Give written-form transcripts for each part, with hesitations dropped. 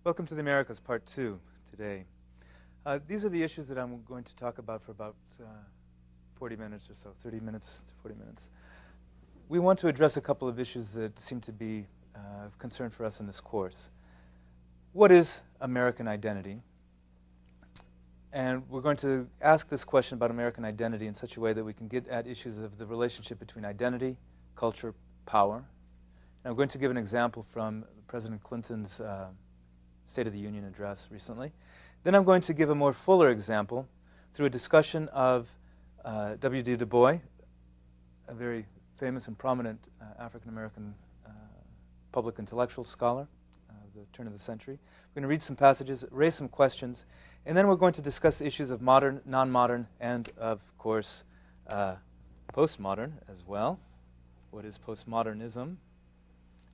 Welcome to the Americas, Part 2 today. These are the issues that I'm going to talk about for about 40 minutes or so, 30 minutes to 40 minutes. We want to address a couple of issues that seem to be of concern for us in this course. What is American identity? And we're going to ask this question about American identity in such a way that we can get at issues of the relationship between identity, culture, power. And I'm going to give an example from President Clinton's State of the Union address recently. Then I'm going to give a more fuller example through a discussion of W.D. Du Bois, a very famous and prominent African-American public intellectual scholar of the turn of the century. We're going to read some passages, raise some questions, and then we're going to discuss the issues of modern, non-modern, and, of course, postmodern as well. What is postmodernism?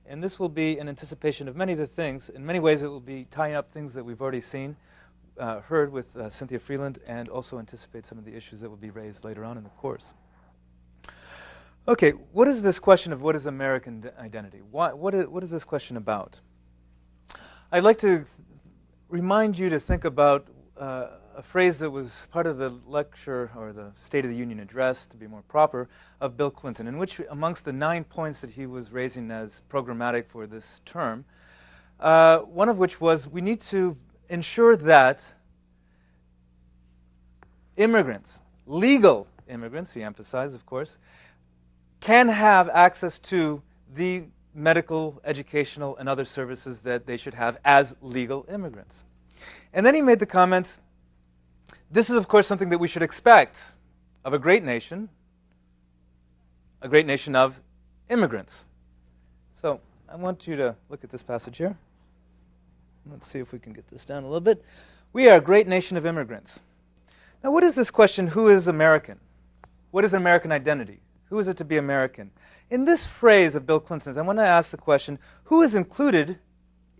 And this will be an anticipation of many of the things. In many ways, it will be tying up things that we've already seen, heard with Cynthia Freeland, and also anticipate some of the issues that will be raised later on in the course. Okay, what is this question of what is American identity? What is this question about? I'd like to remind you to think about a phrase that was part of the lecture, or the State of the Union address, to be more proper, of Bill Clinton, in which, amongst the 9 points that he was raising as programmatic for this term, one of which was we need to ensure that immigrants, legal immigrants, he emphasized, of course, can have access to the medical, educational, and other services that they should have as legal immigrants. And then he made the comment, this is, of course, something that we should expect of a great nation of immigrants. So I want you to look at this passage here. Let's see if we can get this down a little bit. We are a great nation of immigrants. Now, what is this question, who is American? What is American identity? Who is it to be American? In this phrase of Bill Clinton's, I want to ask the question, who is included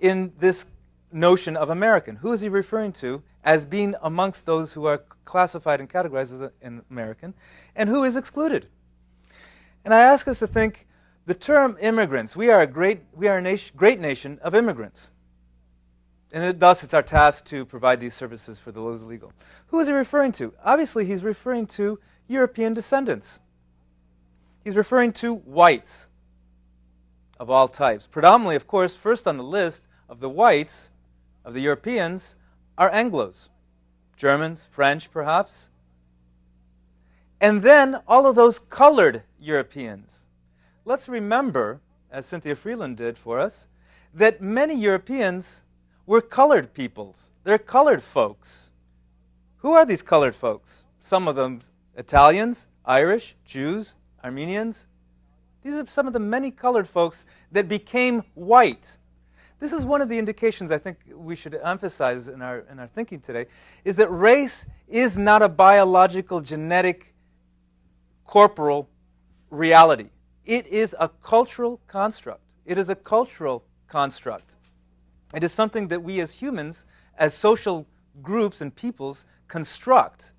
in this notion of American? Who is he referring to as being amongst those who are classified and categorized as an American, and who is excluded? And I ask us to think, the term immigrants, we are a great nation of immigrants. And thus it's our task to provide these services for those legal. Who is he referring to? Obviously he's referring to European descendants. He's referring to whites of all types. Predominantly, of course, first on the list of the whites, of the Europeans, are Anglos, Germans, French, perhaps. And then all of those colored Europeans. Let's remember, as Cynthia Freeland did for us, that many Europeans were colored peoples. They're colored folks. Who are these colored folks? Some of them Italians, Irish, Jews, Armenians. These are some of the many colored folks that became white. This is one of the indications I think we should emphasize in our thinking today, is that race is not a biological, genetic, corporal reality. It is a cultural construct. It is a cultural construct. It is something that we as humans, as social groups and peoples, construct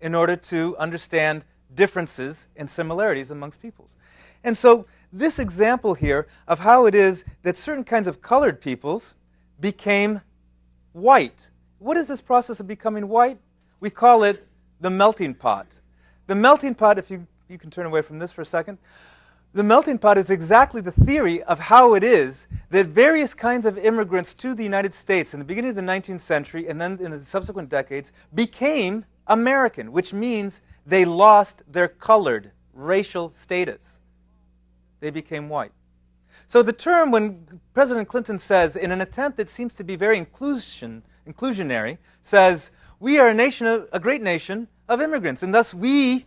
in order to understand differences and similarities amongst peoples. And so this example here of how it is that certain kinds of colored peoples became white. What is this process of becoming white? We call it the melting pot. The melting pot, if you can turn away from this for a second, the melting pot is exactly the theory of how it is that various kinds of immigrants to the United States in the beginning of the 19th century and then in the subsequent decades became American, which means they lost their colored racial status. They became white. So the term, when President Clinton says, in an attempt that seems to be very inclusionary, says, we are a great nation of immigrants, and thus we,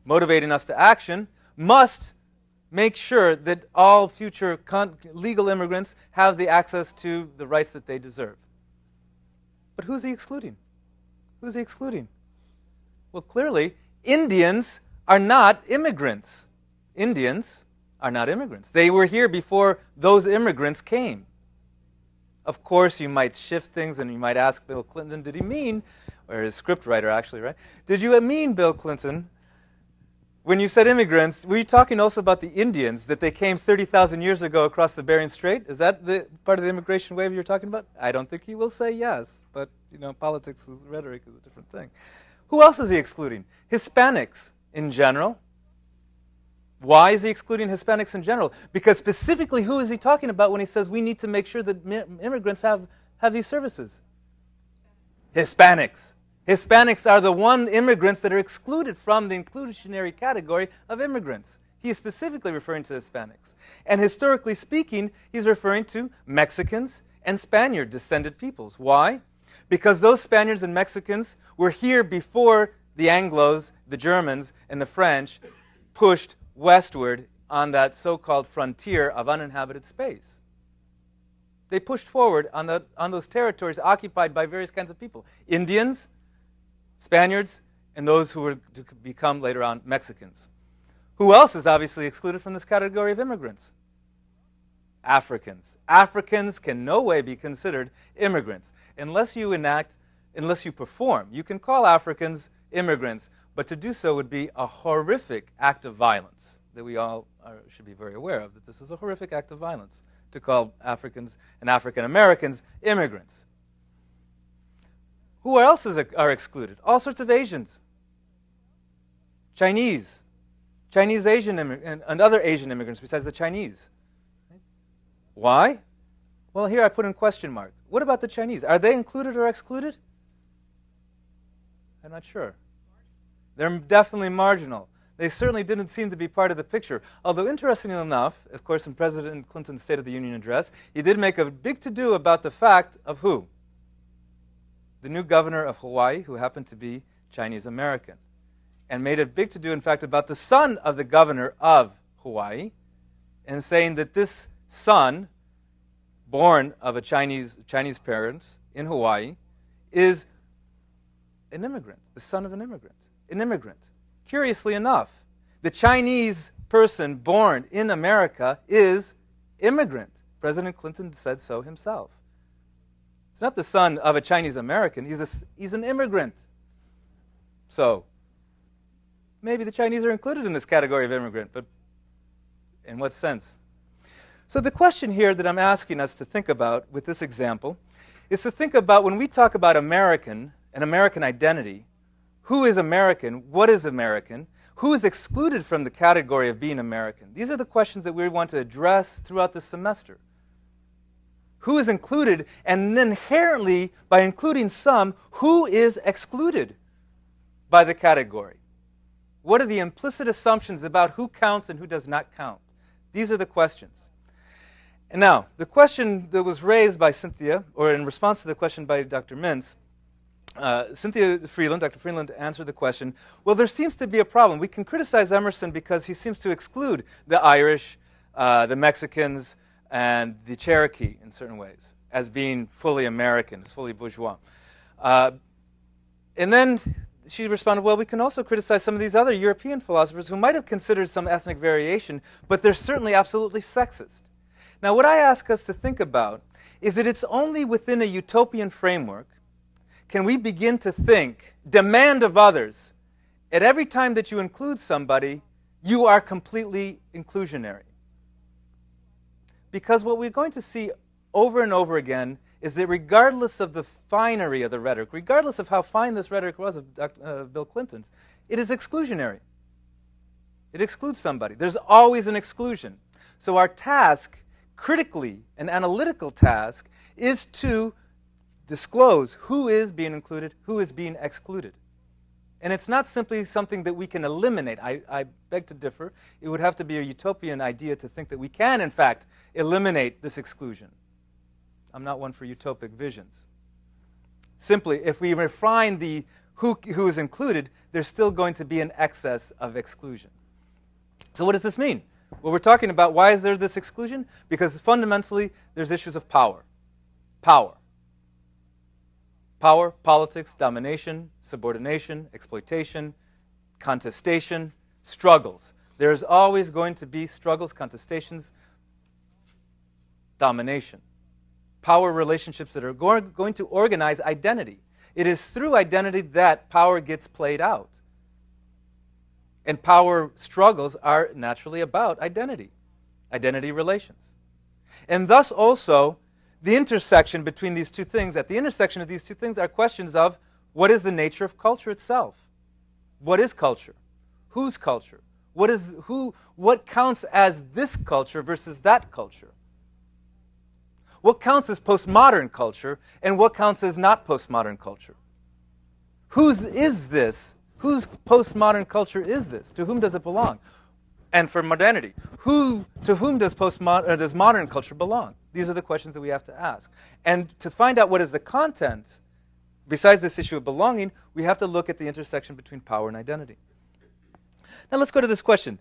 motivating us to action, must make sure that all future legal immigrants have the access to the rights that they deserve. But who's he excluding? Who's he excluding? Well, clearly, Indians are not immigrants. Indians are not immigrants. They were here before those immigrants came. Of course, you might shift things and you might ask Bill Clinton, did he mean, or his scriptwriter actually, right? Did you mean, Bill Clinton, When you said immigrants, were you talking also about the Indians, that they came 30,000 years ago across the Bering Strait? Is that the part of the immigration wave you're talking about? I don't think he will say yes, but politics is rhetoric is a different thing. Who else is he excluding? Hispanics in general. Why is he excluding Hispanics in general? Because specifically, who is he talking about when he says we need to make sure that immigrants have these services? Hispanics. Hispanics are the immigrants that are excluded from the inclusionary category of immigrants. He is specifically referring to Hispanics. And historically speaking, he's referring to Mexicans and Spaniard-descended peoples. Why? Because those Spaniards and Mexicans were here before the Anglos, the Germans, and the French pushed westward on that so-called frontier of uninhabited space. They pushed forward on those territories occupied by various kinds of people. Indians, Spaniards, and those who were to become later on Mexicans. Who else is obviously excluded from this category of immigrants? Africans. Africans can no way be considered immigrants unless you perform. You can call Africans immigrants, but to do so would be a horrific act of violence that we all should be very aware of, that this is a horrific act of violence to call Africans and African Americans immigrants. Who else are excluded? All sorts of Asians. Chinese, Asian and other Asian immigrants besides the Chinese. Why? Well, here I put in question mark. What about the Chinese? Are they included or excluded? I'm not sure. They're definitely marginal. They certainly didn't seem to be part of the picture. Although, interestingly enough, of course, in President Clinton's State of the Union address, he did make a big to-do about the fact of who? The new governor of Hawaii, who happened to be Chinese American, and made a big to-do, in fact, about the son of the governor of Hawaii, and saying that this son, born of a Chinese parents in Hawaii, is an immigrant, the son of an immigrant. Curiously enough, the Chinese person born in America is immigrant. President Clinton said so himself. It's not the son of a Chinese American. He's an immigrant. So maybe the Chinese are included in this category of immigrant, but in what sense? So the question here that I'm asking us to think about with this example is to think about when we talk about American and American identity, who is American, what is American, who is excluded from the category of being American? These are the questions that we want to address throughout this semester. Who is included, and inherently, by including some, who is excluded by the category? What are the implicit assumptions about who counts and who does not count? These are the questions. And now, the question that was raised by Cynthia, or in response to the question by Dr. Mintz, Dr. Freeland answered the question, well, there seems to be a problem. We can criticize Emerson because he seems to exclude the Irish, the Mexicans, and the Cherokee in certain ways as being fully American, as fully bourgeois. And then she responded, well, we can also criticize some of these other European philosophers who might have considered some ethnic variation, but they're certainly absolutely sexist. Now, what I ask us to think about is that it's only within a utopian framework can we begin to think, demand of others, at every time that you include somebody, you are completely inclusionary. Because what we're going to see over and over again is that regardless of the finery of the rhetoric, regardless of how fine this rhetoric was of Bill Clinton's, it is exclusionary. It excludes somebody. There's always an exclusion. So our task, critically, an analytical task, is to disclose who is being included, who is being excluded. And it's not simply something that we can eliminate. I beg to differ. It would have to be a utopian idea to think that we can, in fact, eliminate this exclusion. I'm not one for utopic visions. Simply, if we refine the who is included, there's still going to be an excess of exclusion. So what does this mean? Well, we're talking about why is there this exclusion? Because fundamentally, there's issues of power. Power. Power, politics, domination, subordination, exploitation, contestation, struggles. There's always going to be struggles, contestations, domination. Power relationships that are going to organize identity. It is through identity that power gets played out. and power struggles are naturally about identity, identity relations. And thus also, the intersection between these two things, at the intersection of these two things are questions of what is the nature of culture itself? What is culture? Whose culture? What counts as this culture versus that culture? What counts as postmodern culture and what counts as not postmodern culture? Whose is this? Whose postmodern culture is this? To whom does it belong? And for modernity, to whom does modern culture belong? These are the questions that we have to ask. And to find out what is the content, besides this issue of belonging, we have to look at the intersection between power and identity. Now let's go to this question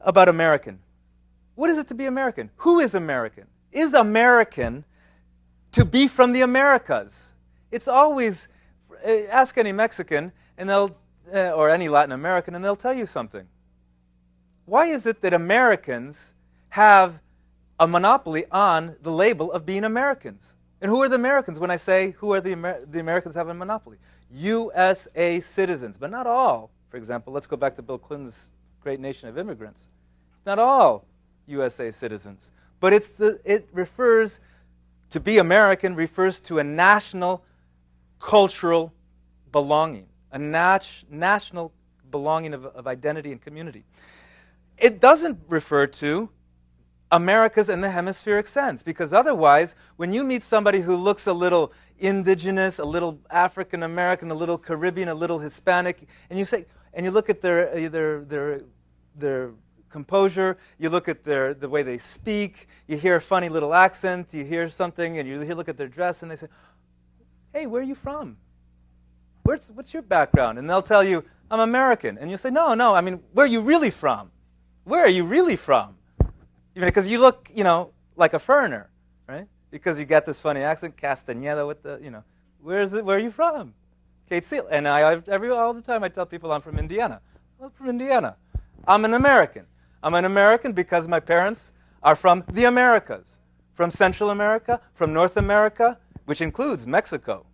about American. What is it to be American? Who is American? Is American to be from the Americas? It's always, ask any Mexican and or any Latin American and they'll tell you something. Why is it that Americans have a monopoly on the label of being Americans? And who are the Americans? When I say who are the Americans have a monopoly? USA citizens, but not all. For example, let's go back to Bill Clinton's great nation of immigrants. Not all USA citizens. But it refers to be American refers to a national cultural belonging, a national belonging of identity and community. It doesn't refer to Americas in the hemispheric sense, because otherwise, when you meet somebody who looks a little indigenous, a little African American, a little Caribbean, a little Hispanic, and you look at their composure, you look at the way they speak, you hear a funny little accent, you hear something, and you look at their dress, and they say, "Hey, where are you from? What's your background?" And they'll tell you, "I'm American." And you say, "No, I mean, where are you really from? Where are you really from?" Because you look, like a foreigner, right? Because you got this funny accent, Castañeda with the, where are you from? Kate Seal. And all the time I tell people I'm from Indiana. I'm from Indiana. I'm an American. I'm an American because my parents are from the Americas, from Central America, from North America, which includes Mexico,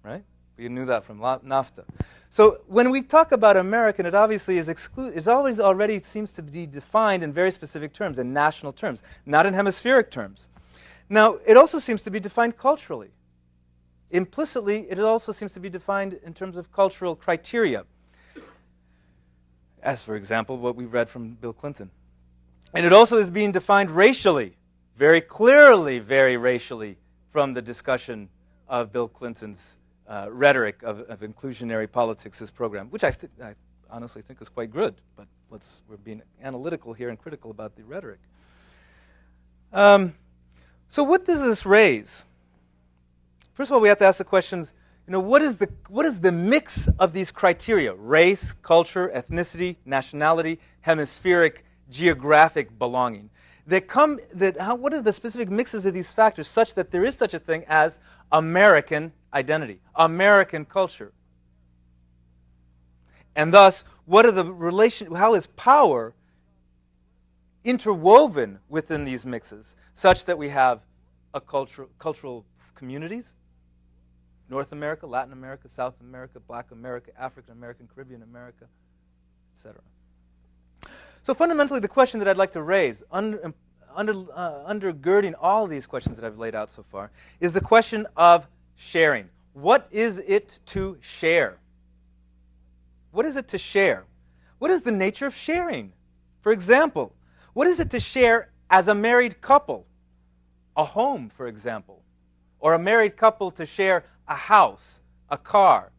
right? We knew that from NAFTA. So when we talk about American, it obviously is always already seems to be defined in very specific terms, in national terms, not in hemispheric terms. Now, it also seems to be defined culturally. Implicitly, it also seems to be defined in terms of cultural criteria, as, for example, what we read from Bill Clinton. And it also is being defined racially, very clearly, very racially, from the discussion of Bill Clinton's rhetoric of inclusionary politics, his program, which I honestly think is quite good, but we're being analytical here and critical about the rhetoric. So what does this raise? First of all, we have to ask the questions, what is the mix of these criteria? Race, culture, ethnicity, nationality, hemispheric, geographic belonging. What are the specific mixes of these factors such that there is such a thing as American identity, American culture? And thus, how is power interwoven within these mixes such that we have a cultural communities? North America, Latin America, South America, Black America, African American, Caribbean America, etc. So fundamentally, the question that I'd like to raise, undergirding all of these questions that I've laid out so far, is the question of sharing. What is it to share? What is it to share? What is the nature of sharing? For example, what is it to share as a married couple? A home, for example. Or a married couple to share a house, a car,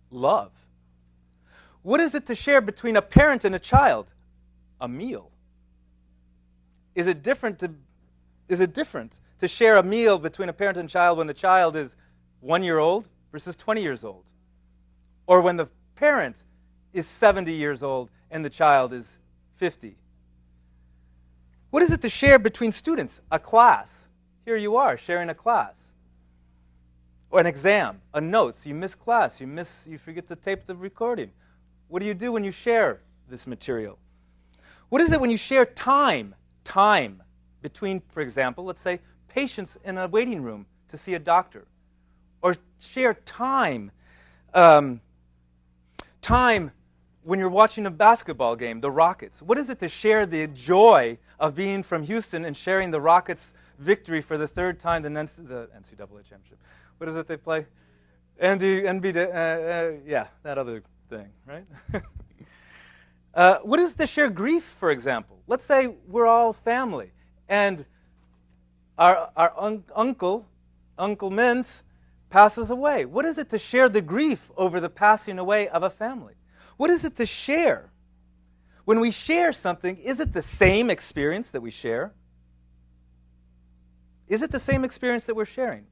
love. What is it to share between a parent and a child? A meal. Is it different to share a meal between a parent and child when the child is 1 year old versus 20 years old? Or when the parent is 70 years old and the child is 50? What is it to share between students? A class. Here you are sharing a class. Or an exam, a notes. You miss class. You forget to tape the recording. What do you do when you share this material? What is it when you share time? Time between, for example, let's say, patients in a waiting room to see a doctor. Or share time. Time when you're watching a basketball game, the Rockets? What is it to share the joy of being from Houston and sharing the Rockets' victory for the third time, the NCAA championship? What is it they play? Yeah, that other thing, right? What is to share grief, for example? Let's say we're all family, and our Uncle Mint, passes away. What is it to share the grief over the passing away of a family? What is it to share? When we share something, is it the same experience that we share? Is it the same experience that we're sharing?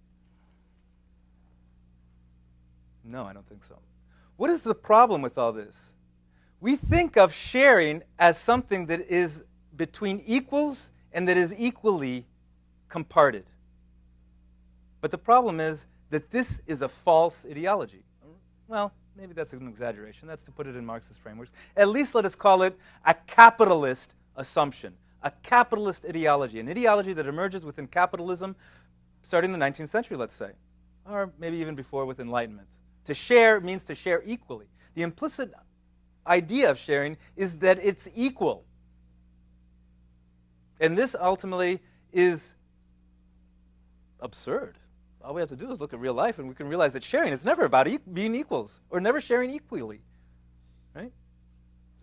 No, I don't think so. What is the problem with all this? We think of sharing as something that is between equals and that is equally comparted. But the problem is that this is a false ideology. Well, maybe that's an exaggeration. That's to put it in Marxist frameworks. At least let us call it a capitalist assumption, a capitalist ideology, an ideology that emerges within capitalism starting in the 19th century, let's say, or maybe even before with Enlightenment. To share means to share equally. The implicit idea of sharing is that it's equal. And this ultimately is absurd. All we have to do is look at real life, and we can realize that sharing is never about being equals or never sharing equally, right?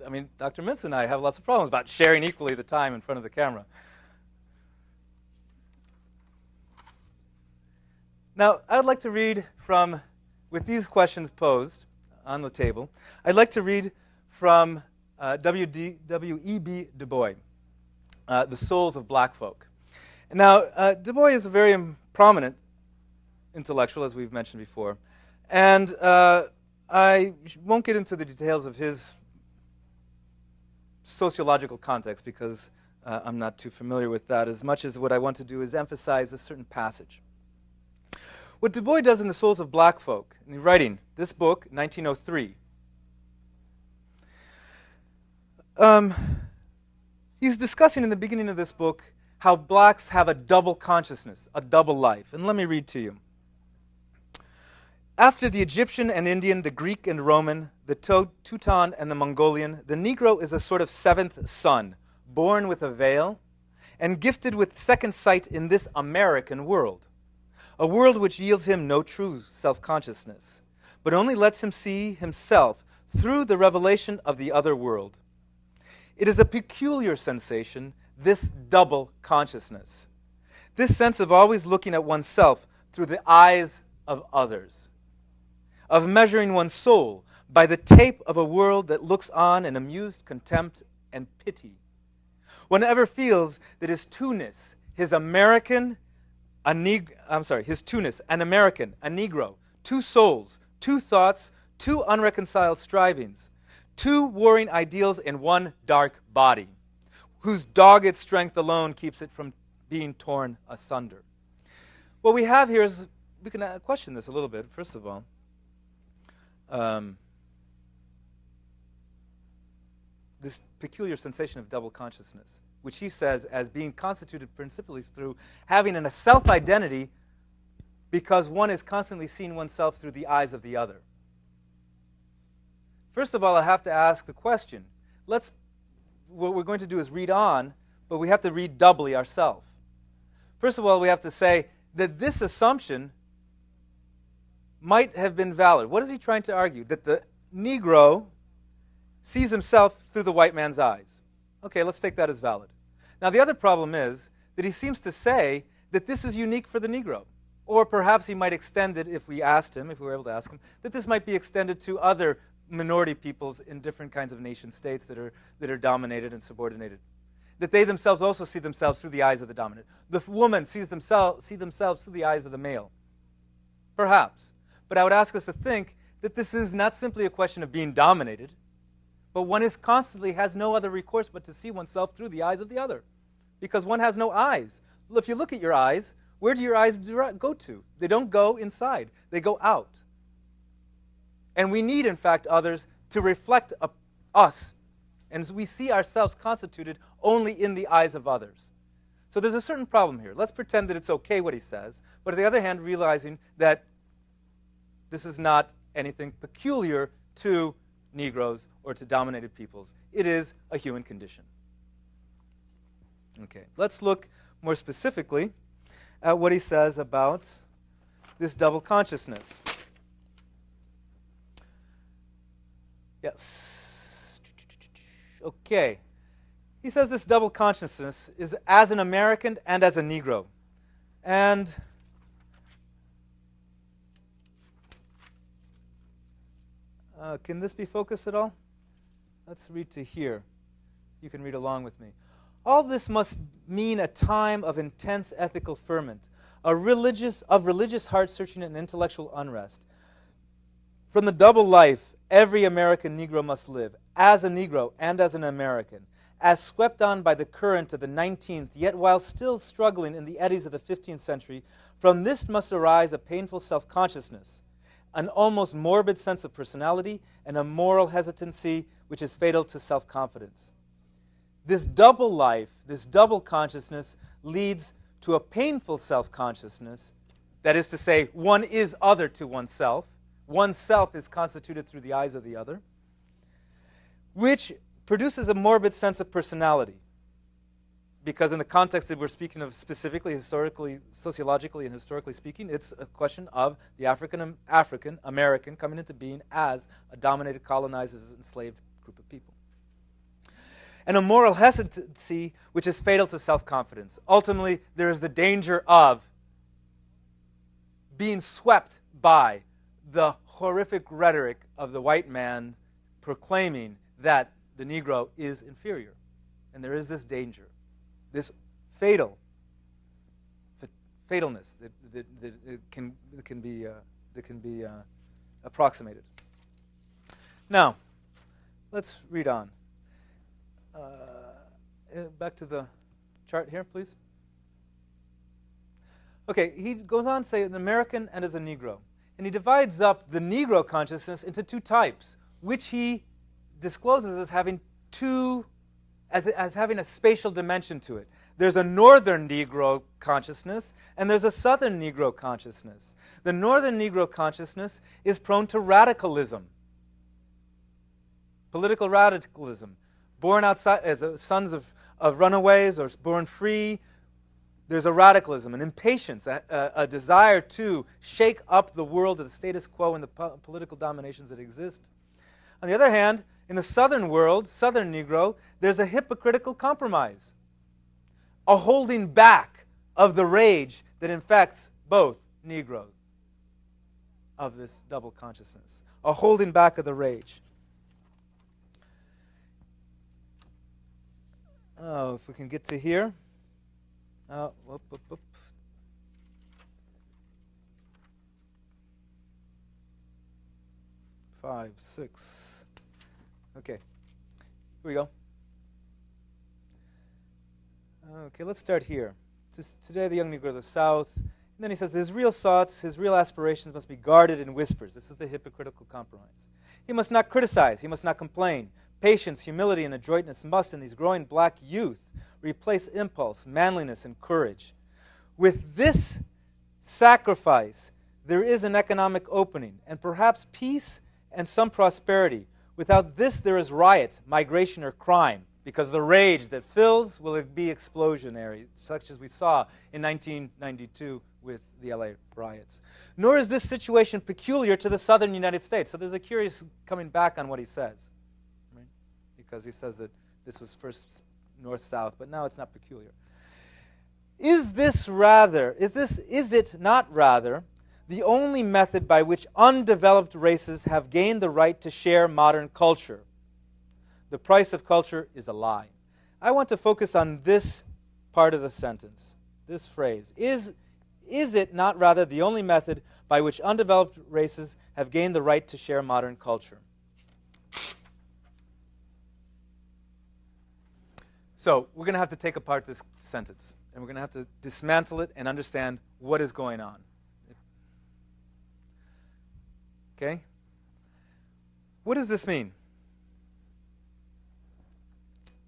I mean, Dr. Mintz and I have lots of problems about sharing equally the time in front of the camera. Now, I would like to read from, with these questions posed on the table, I'd like to read from W.E.B. Du Bois, The Souls of Black Folk. Now, Du Bois is a very prominent intellectual, as we've mentioned before. And I won't get into the details of his sociological context because I'm not too familiar with that, as much as what I want to do is emphasize a certain passage. What Du Bois does in The Souls of Black Folk, in writing this book, 1903, he's discussing in the beginning of this book how blacks have a double consciousness, a double life. And let me read to you. After the Egyptian and Indian, the Greek and Roman, the Teuton and the Mongolian, the Negro is a sort of seventh son, born with a veil, and gifted with second sight in this American world, a world which yields him no true self-consciousness, but only lets him see himself through the revelation of the other world. It is a peculiar sensation, this double consciousness, this sense of always looking at oneself through the eyes of others, of measuring one's soul by the tape of a world that looks on in amused contempt and pity. One ever feels that his two-ness, his American, his two-ness, an American, a Negro, two souls, two thoughts, two unreconciled strivings, two warring ideals in one dark body, whose dogged strength alone keeps it from being torn asunder. What we have here is, we can question this a little bit, first of all. This peculiar sensation of double consciousness, which he says as being constituted principally through having a self-identity because one is constantly seeing oneself through the eyes of the other. First of all, I have to ask the question. What we're going to do is read on, but we have to read doubly ourselves. First of all, we have to say that this assumption might have been valid. What is he trying to argue? That the Negro sees himself through the white man's eyes. Okay, let's take that as valid. Now, the other problem is that he seems to say that this is unique for the Negro. Or perhaps he might extend it, if we asked him, if we were able to ask him, that this might be extended to other minority peoples in different kinds of nation states that are dominated and subordinated. That they themselves also see themselves through the eyes of the dominant. The woman see themselves through the eyes of the male. Perhaps. But I would ask us to think that this is not simply a question of being dominated, but one is constantly has no other recourse but to see oneself through the eyes of the other, because one has no eyes. If you look at your eyes, where do your eyes go to? They don't go inside. They go out. And we need, in fact, others to reflect us. And we see ourselves constituted only in the eyes of others. So there's a certain problem here. Let's pretend that it's okay what he says, but on the other hand, realizing that this is not anything peculiar to Negroes or to dominated peoples. It is a human condition. Okay, let's look more specifically at what he says about this double consciousness. Yes. Okay. He says this double consciousness is as an American and as a Negro. And can this be focused at all? Let's read to here. You can read along with me. All this must mean a time of intense ethical ferment, of religious heart-searching and intellectual unrest. From the double life every American Negro must live, as a Negro and as an American, as swept on by the current of the 19th, yet while still struggling in the eddies of the 15th century, from this must arise a painful self-consciousness, an almost morbid sense of personality, and a moral hesitancy which is fatal to self-confidence. This double life, this double consciousness, leads to a painful self-consciousness. That is to say, one is other to oneself. Oneself is constituted through the eyes of the other, which produces a morbid sense of personality. Because in the context that we're speaking of specifically, historically, sociologically, and historically speaking, it's a question of the African American coming into being as a dominated, colonized, enslaved group of people. And a moral hesitancy which is fatal to self-confidence. Ultimately, there is the danger of being swept by the horrific rhetoric of the white man proclaiming that the Negro is inferior. And there is this danger, this fatalness that can be approximated. Now, let's read on. Back to the chart here, please. Okay, he goes on to say an American and as a Negro. And he divides up the Negro consciousness into two types, which he discloses as having as having a spatial dimension to it. There's a Northern Negro consciousness, and there's a Southern Negro consciousness. The Northern Negro consciousness is prone to radicalism, political radicalism. Born outside as sons of runaways or born free, there's a radicalism, an impatience, a desire to shake up the world of the status quo and the political dominations that exist. On the other hand, in the Southern world, Southern Negro, there's a hypocritical compromise, a holding back of the rage that infects both Negroes of this double consciousness, a holding back of the rage. Oh, if we can get to here. Oh, whoop. 5, 6. Okay, here we go. Okay, let's start here. Today, the young Negro of the South. And then he says his real thoughts, his real aspirations must be guarded in whispers. This is the hypocritical compromise. He must not criticize. He must not complain. Patience, humility, and adroitness must, in these growing black youth, replace impulse, manliness, and courage. With this sacrifice, there is an economic opening, and perhaps peace and some prosperity. Without this, there is riot, migration, or crime, because the rage that fills will be explosionary, such as we saw in 1992 with the LA riots. Nor is this situation peculiar to the southern United States. So there's a curious coming back on what he says, right? Because he says that this was first north-south, but now it's not peculiar. Is it not rather the only method by which undeveloped races have gained the right to share modern culture? The price of culture is a lie. I want to focus on this part of the sentence, this phrase. Is it not rather the only method by which undeveloped races have gained the right to share modern culture? So we're going to have to take apart this sentence, and we're going to have to dismantle it and understand what is going on. Okay? What does this mean?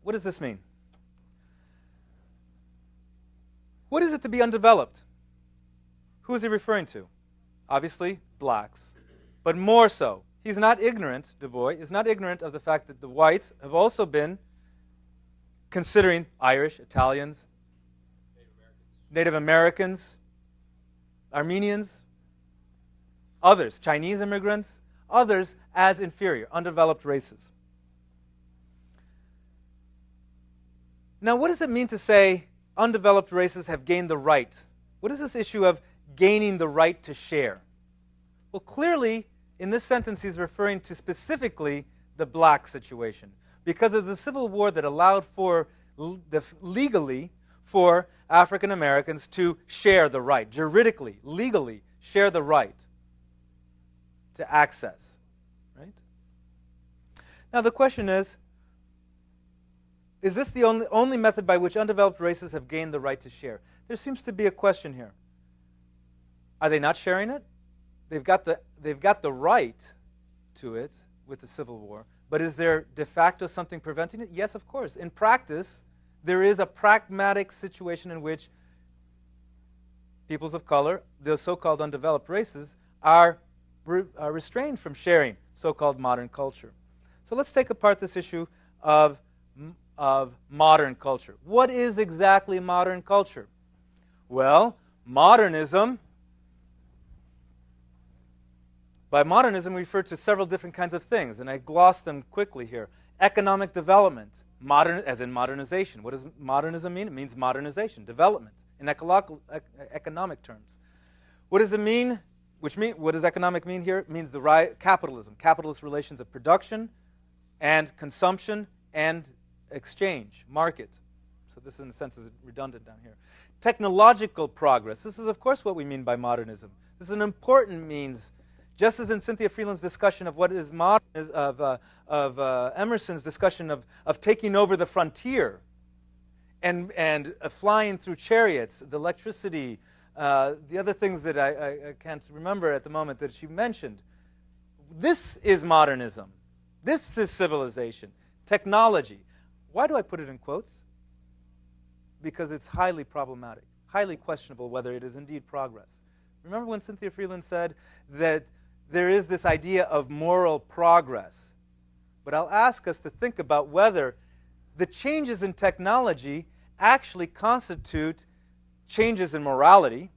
What does this mean? What is it to be undeveloped? Who is he referring to? Obviously, blacks. But more so, He's not ignorant, Du Bois is not ignorant of the fact that the whites have also been considering Irish, Italians, Native Americans, Armenians, others, Chinese immigrants, others as inferior, undeveloped races. Now, what does it mean to say undeveloped races have gained the right? What is this issue of gaining the right to share? Well, clearly, in this sentence, he's referring to specifically the black situation, because of the Civil War that allowed for legally for African Americans to share the right, juridically, legally share the right to access. Right? Now the question is this the only method by which undeveloped races have gained the right to share? There seems to be a question here. Are they not sharing it? They've got the right to it with the Civil War, but is there de facto something preventing it? Yes, of course. In practice, there is a pragmatic situation in which peoples of color, the so-called undeveloped races, are restrained from sharing so-called modern culture. So let's take apart this issue of modern culture. What is exactly modern culture? Well, modernism, by modernism we refer to several different kinds of things, and I glossed them quickly here. Economic development, as in modernization. What does modernism mean? It means modernization, development, in economic terms. What does it mean? What does economic mean here? It means the capitalism, capitalist relations of production and consumption and exchange, market. So this, in a sense, is redundant down here. Technological progress. This is, of course, what we mean by modernism. This is an important means. Just as in Cynthia Freeland's discussion of what is modern, of Emerson's discussion of taking over the frontier and flying through chariots, the electricity, the other things that I can't remember at the moment that she mentioned. This is modernism. This is civilization. Technology. Why do I put it in quotes? Because it's highly problematic, highly questionable whether it is indeed progress. Remember when Cynthia Freeland said that there is this idea of moral progress. But I'll ask us to think about whether the changes in technology actually constitute changes in morality.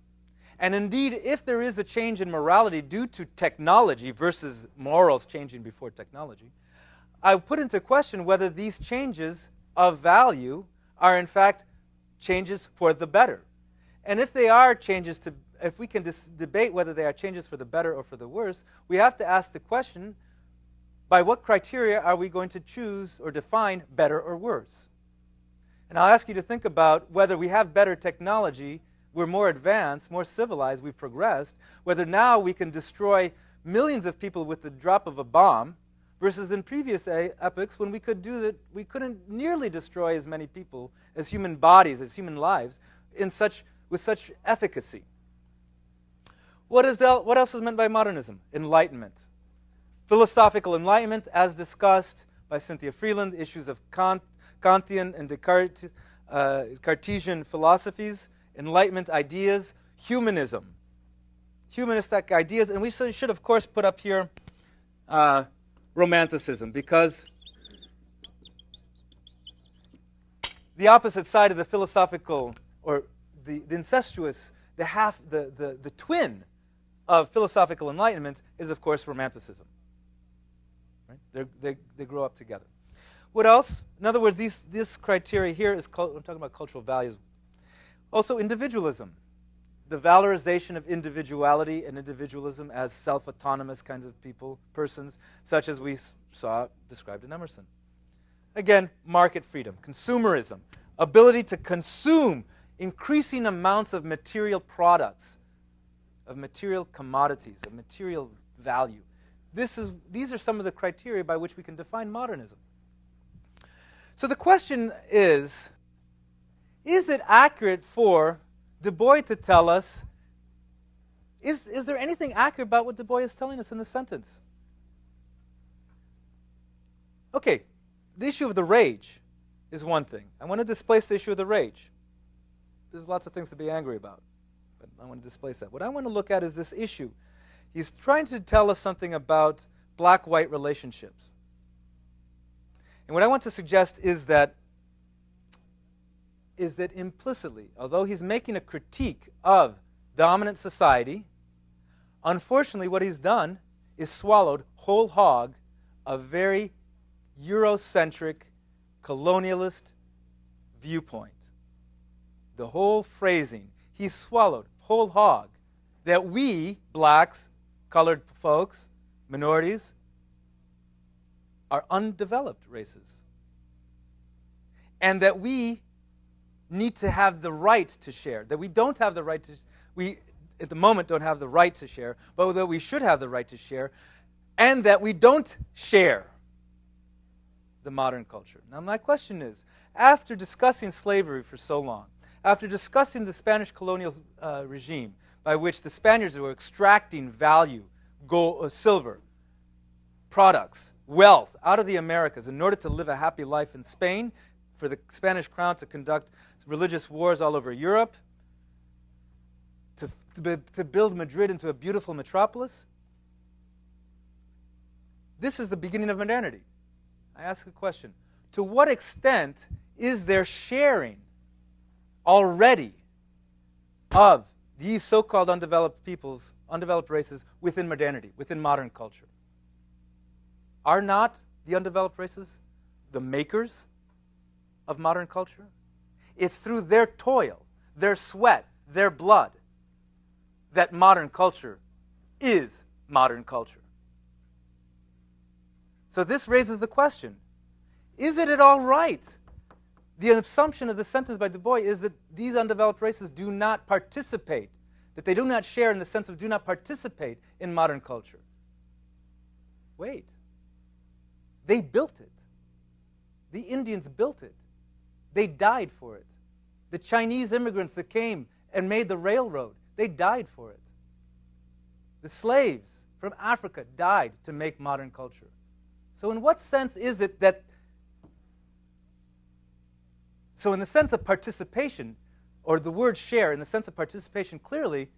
And indeed, if there is a change in morality due to technology versus morals changing before technology, I put into question whether these changes of value are in fact changes for the better. And if they are changes to if we can debate whether they are changes for the better or for the worse, we have to ask the question, by what criteria are we going to choose or define better or worse? And I'll ask you to think about whether we have better technology, we're more advanced, more civilized, we've progressed, whether now we can destroy millions of people with the drop of a bomb, versus in previous epochs when we could do that, we couldn't nearly destroy as many people as human bodies, as human lives, with such efficacy. What else is meant by modernism? Enlightenment. Philosophical enlightenment, as discussed by Cynthia Freeland, issues of Kantian and Cartesian philosophies, Enlightenment ideas, humanism, humanistic ideas, and we should, of course, put up here Romanticism, because the opposite side of the philosophical, or the incestuous, the twin of philosophical enlightenment is, of course, Romanticism. Right? They grow up together. What else? In other words, this criteria here is I'm talking about cultural values. Also, individualism, the valorization of individuality and individualism as self-autonomous kinds of persons, such as we saw described in Emerson. Again, market freedom, consumerism, ability to consume increasing amounts of material products, of material commodities, of material value. These are some of the criteria by which we can define modernism. So the question is it accurate for Du Bois to tell us, is there anything accurate about what Du Bois is telling us in this sentence? Okay, the issue of the rage is one thing. I want to displace the issue of the rage. There's lots of things to be angry about, but I want to displace that. What I want to look at is this issue. He's trying to tell us something about black-white relationships. And what I want to suggest is that implicitly, although he's making a critique of dominant society, unfortunately what he's done is swallowed whole hog a very Eurocentric, colonialist viewpoint. The whole phrasing, he swallowed whole hog that we, blacks, colored folks, minorities, are undeveloped races. And that we need to have the right to share, that we don't have the right to, we at the moment don't have the right to share, but that we should have the right to share, and that we don't share the modern culture. Now my question is, after discussing slavery for so long, after discussing the Spanish colonial regime by which the Spaniards were extracting value, gold, silver, products, wealth out of the Americas in order to live a happy life in Spain, for the Spanish crown to conduct religious wars all over Europe, to build Madrid into a beautiful metropolis. This is the beginning of modernity. I ask a question. To what extent is there sharing already of these so-called undeveloped peoples, undeveloped races within modernity, within modern culture? Are not the undeveloped races the makers of modern culture? It's through their toil, their sweat, their blood, that modern culture is modern culture. So this raises the question, is it at all right? The assumption of the sentence by Du Bois is that these undeveloped races do not participate, that they do not share in the sense of do not participate in modern culture. Wait. They built it. The Indians built it. They died for it. The Chinese immigrants that came and made the railroad, they died for it. The slaves from Africa died to make modern culture. So in what sense is it that, so in the sense of participation, or the word share, in the sense of participation, clearly,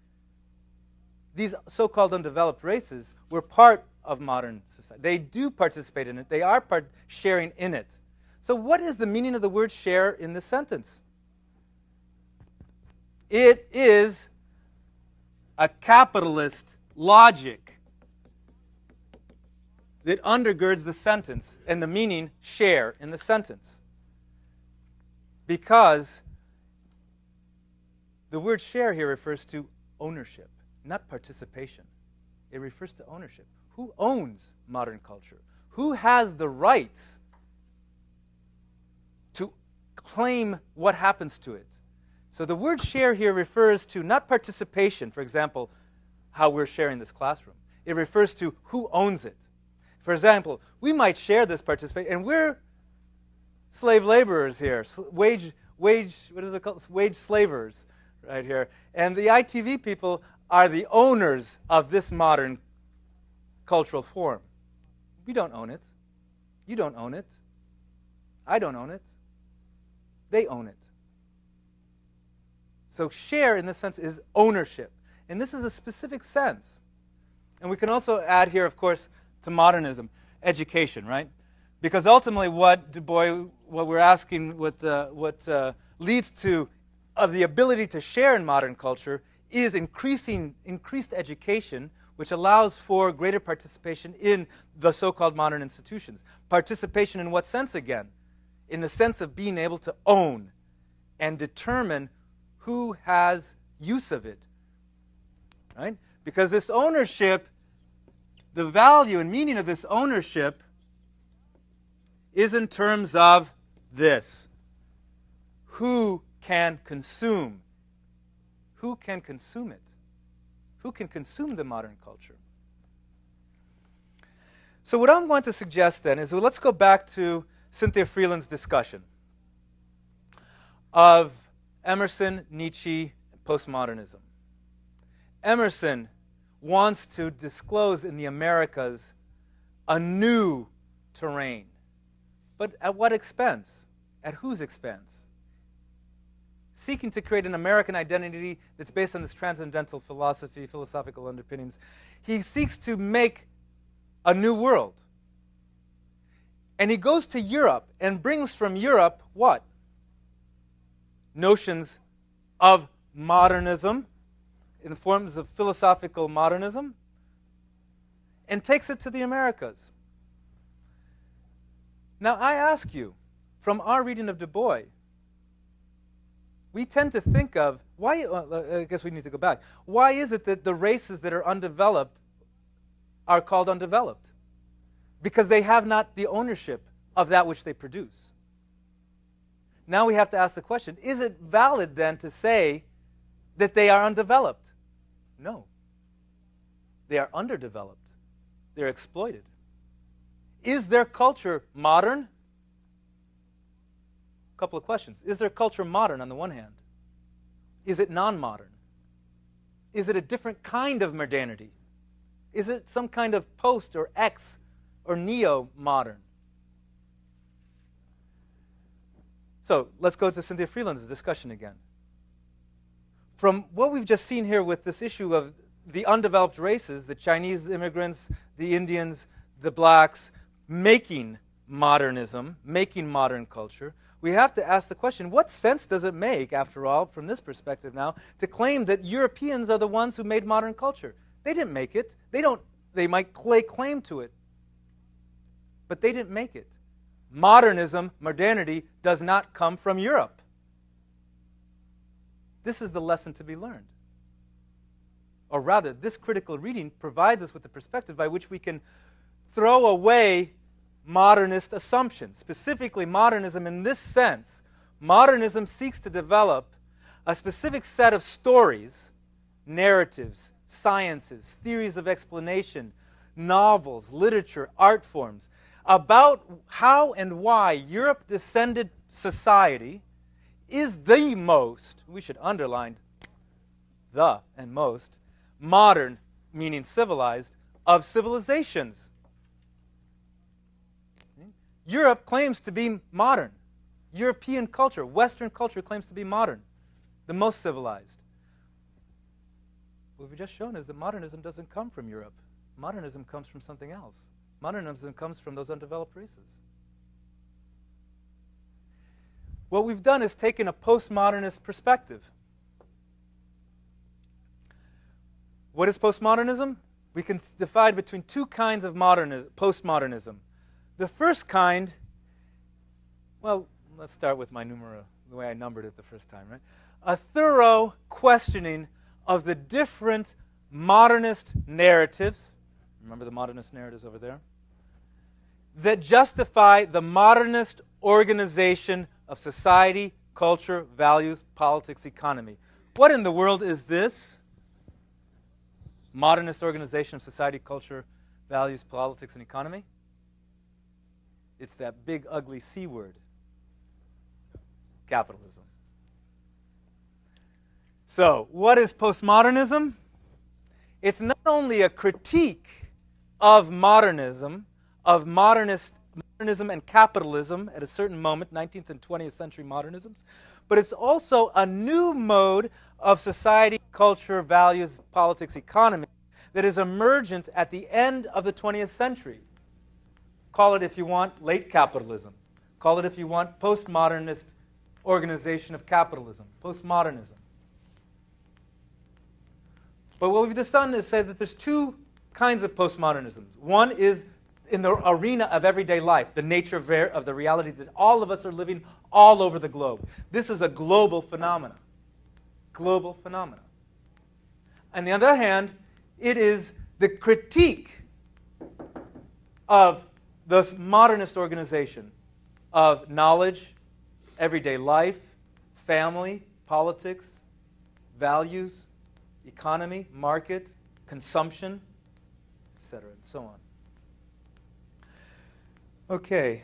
these so-called undeveloped races were part of modern society. They do participate in it. They are sharing in it. So what is the meaning of the word share in this sentence? It is a capitalist logic that undergirds the sentence and the meaning share in the sentence. Because the word share here refers to ownership, not participation. It refers to ownership. Who owns modern culture? Who has the rights to claim what happens to it? So the word share here refers to not participation, for example, how we're sharing this classroom. It refers to who owns it. For example, we might share this participation, and we're slave laborers here, what is it called? Wage slavers right here. And the ITV people are the owners of this modern cultural form. We don't own it. You don't own it. I don't own it. They own it. So share in this sense is ownership. And this is a specific sense. And we can also add here, of course, to modernism, education, right? Because ultimately what Du Bois, what we're asking, what leads to of the ability to share in modern culture is increased education, which allows for greater participation in the so-called modern institutions. Participation in what sense again? In the sense of being able to own and determine who has use of it, right? Because this ownership, the value and meaning of this ownership is in terms of this. Who can consume? Who can consume it? Who can consume the modern culture? So what I'm going to suggest then is, well, let's go back to Cynthia Freeland's discussion of Emerson, Nietzsche, postmodernism. Emerson wants to disclose in the Americas a new terrain. But at what expense? At whose expense? Seeking to create an American identity that's based on this transcendental philosophy, philosophical underpinnings. He seeks to make a new world. And he goes to Europe and brings from Europe what? Notions of modernism in the forms of philosophical modernism, and takes it to the Americas. Now I ask you, from our reading of Du Bois, we tend to think of, why, I guess we need to go back. Why is it that the races that are undeveloped are called undeveloped? Because they have not the ownership of that which they produce. Now we have to ask the question, is it valid then to say that they are undeveloped? No. They are underdeveloped. They're exploited. Is their culture modern? A couple of questions. Is their culture modern on the one hand? Is it non-modern? Is it a different kind of modernity? Is it some kind of post or ex or neo-modern? So let's go to Cynthia Freeland's discussion again. From what we've just seen here with this issue of the undeveloped races, the Chinese immigrants, the Indians, the blacks, making modernism, making modern culture, we have to ask the question, what sense does it make, after all, from this perspective now, to claim that Europeans are the ones who made modern culture? They didn't make it. They might lay claim to it, but they didn't make it. Modernism, modernity, does not come from Europe. This is the lesson to be learned. Or rather, this critical reading provides us with the perspective by which we can throw away modernist assumptions. Specifically, modernism in this sense. Modernism seeks to develop a specific set of stories, narratives, sciences, theories of explanation, novels, literature, art forms, about how and why Europe-descended society is the most, we should underline the and most, modern, meaning civilized, of civilizations. Europe claims to be modern. European culture, Western culture claims to be modern, the most civilized. What we've just shown is that modernism doesn't come from Europe. Modernism comes from something else. Modernism comes from those undeveloped races. What we've done is taken a postmodernist perspective. What is postmodernism? We can divide between two kinds of postmodernism. The first kind, well, let's start with my numero, the way I numbered it the first time, right? A thorough questioning of the different modernist narratives, remember the modernist narratives over there, that justify the modernist organization of society, culture, values, politics, economy. What in the world is this? Modernist organization of society, culture, values, politics, and economy? It's that big, ugly C word, capitalism. So, what is postmodernism? It's not only a critique of modernism, of modernism and capitalism at a certain moment, 19th and 20th century modernisms, but it's also a new mode of society, culture, values, politics, economy that is emergent at the end of the 20th century. Call it, if you want, late capitalism. Call it, if you want, postmodernist organization of capitalism, postmodernism. But what we've just done is say that there's two kinds of postmodernisms. One is in the arena of everyday life, the nature of the reality that all of us are living all over the globe. This is a global phenomenon. Global phenomena. On the other hand, it is the critique of the modernist organization of knowledge, everyday life, family, politics, values, economy, market, consumption, etc., and so on. Okay.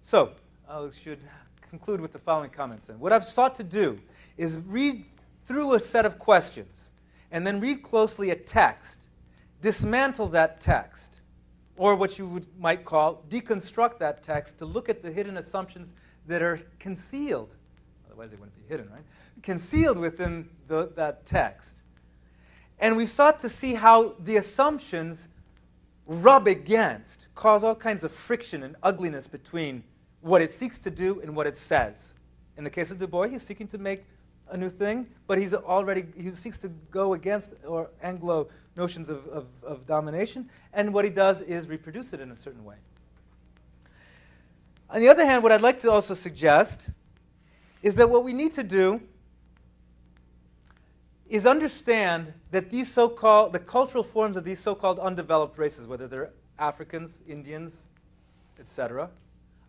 So, I should conclude with the following comments then. What I've sought to do is read through a set of questions and then read closely a text, dismantle that text, or what you might call deconstruct that text to look at the hidden assumptions that are concealed. Otherwise, they wouldn't be hidden, right? Concealed within that text. And we sought to see how the assumptions rub against, cause all kinds of friction and ugliness between what it seeks to do and what it says. In the case of Du Bois, he's seeking to make a new thing, but he seeks to go against or Anglo notions of domination, and what he does is reproduce it in a certain way. On the other hand, what I'd like to also suggest is that what we need to do is understand that these so-called, the cultural forms of these so-called undeveloped races, whether they're Africans, Indians, etc.,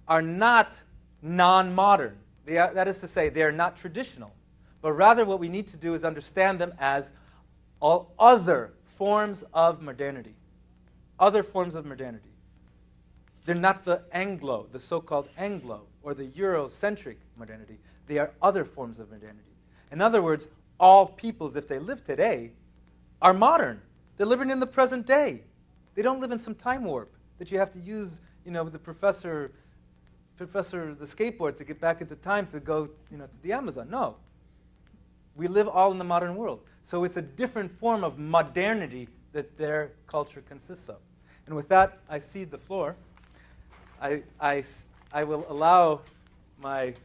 are not non-modern. That is to say, they are not traditional. But rather what we need to do is understand them as all other forms of modernity. Other forms of modernity. They're not the Anglo, the so-called Anglo, or the Eurocentric modernity. They are other forms of modernity. In other words, all peoples, if they live today, are modern. They're living in the present day. They don't live in some time warp that you have to use, the professor the skateboard to get back into time to go, to the Amazon. No. We live all in the modern world. So it's a different form of modernity that their culture consists of. And with that, I cede the floor. I will allow my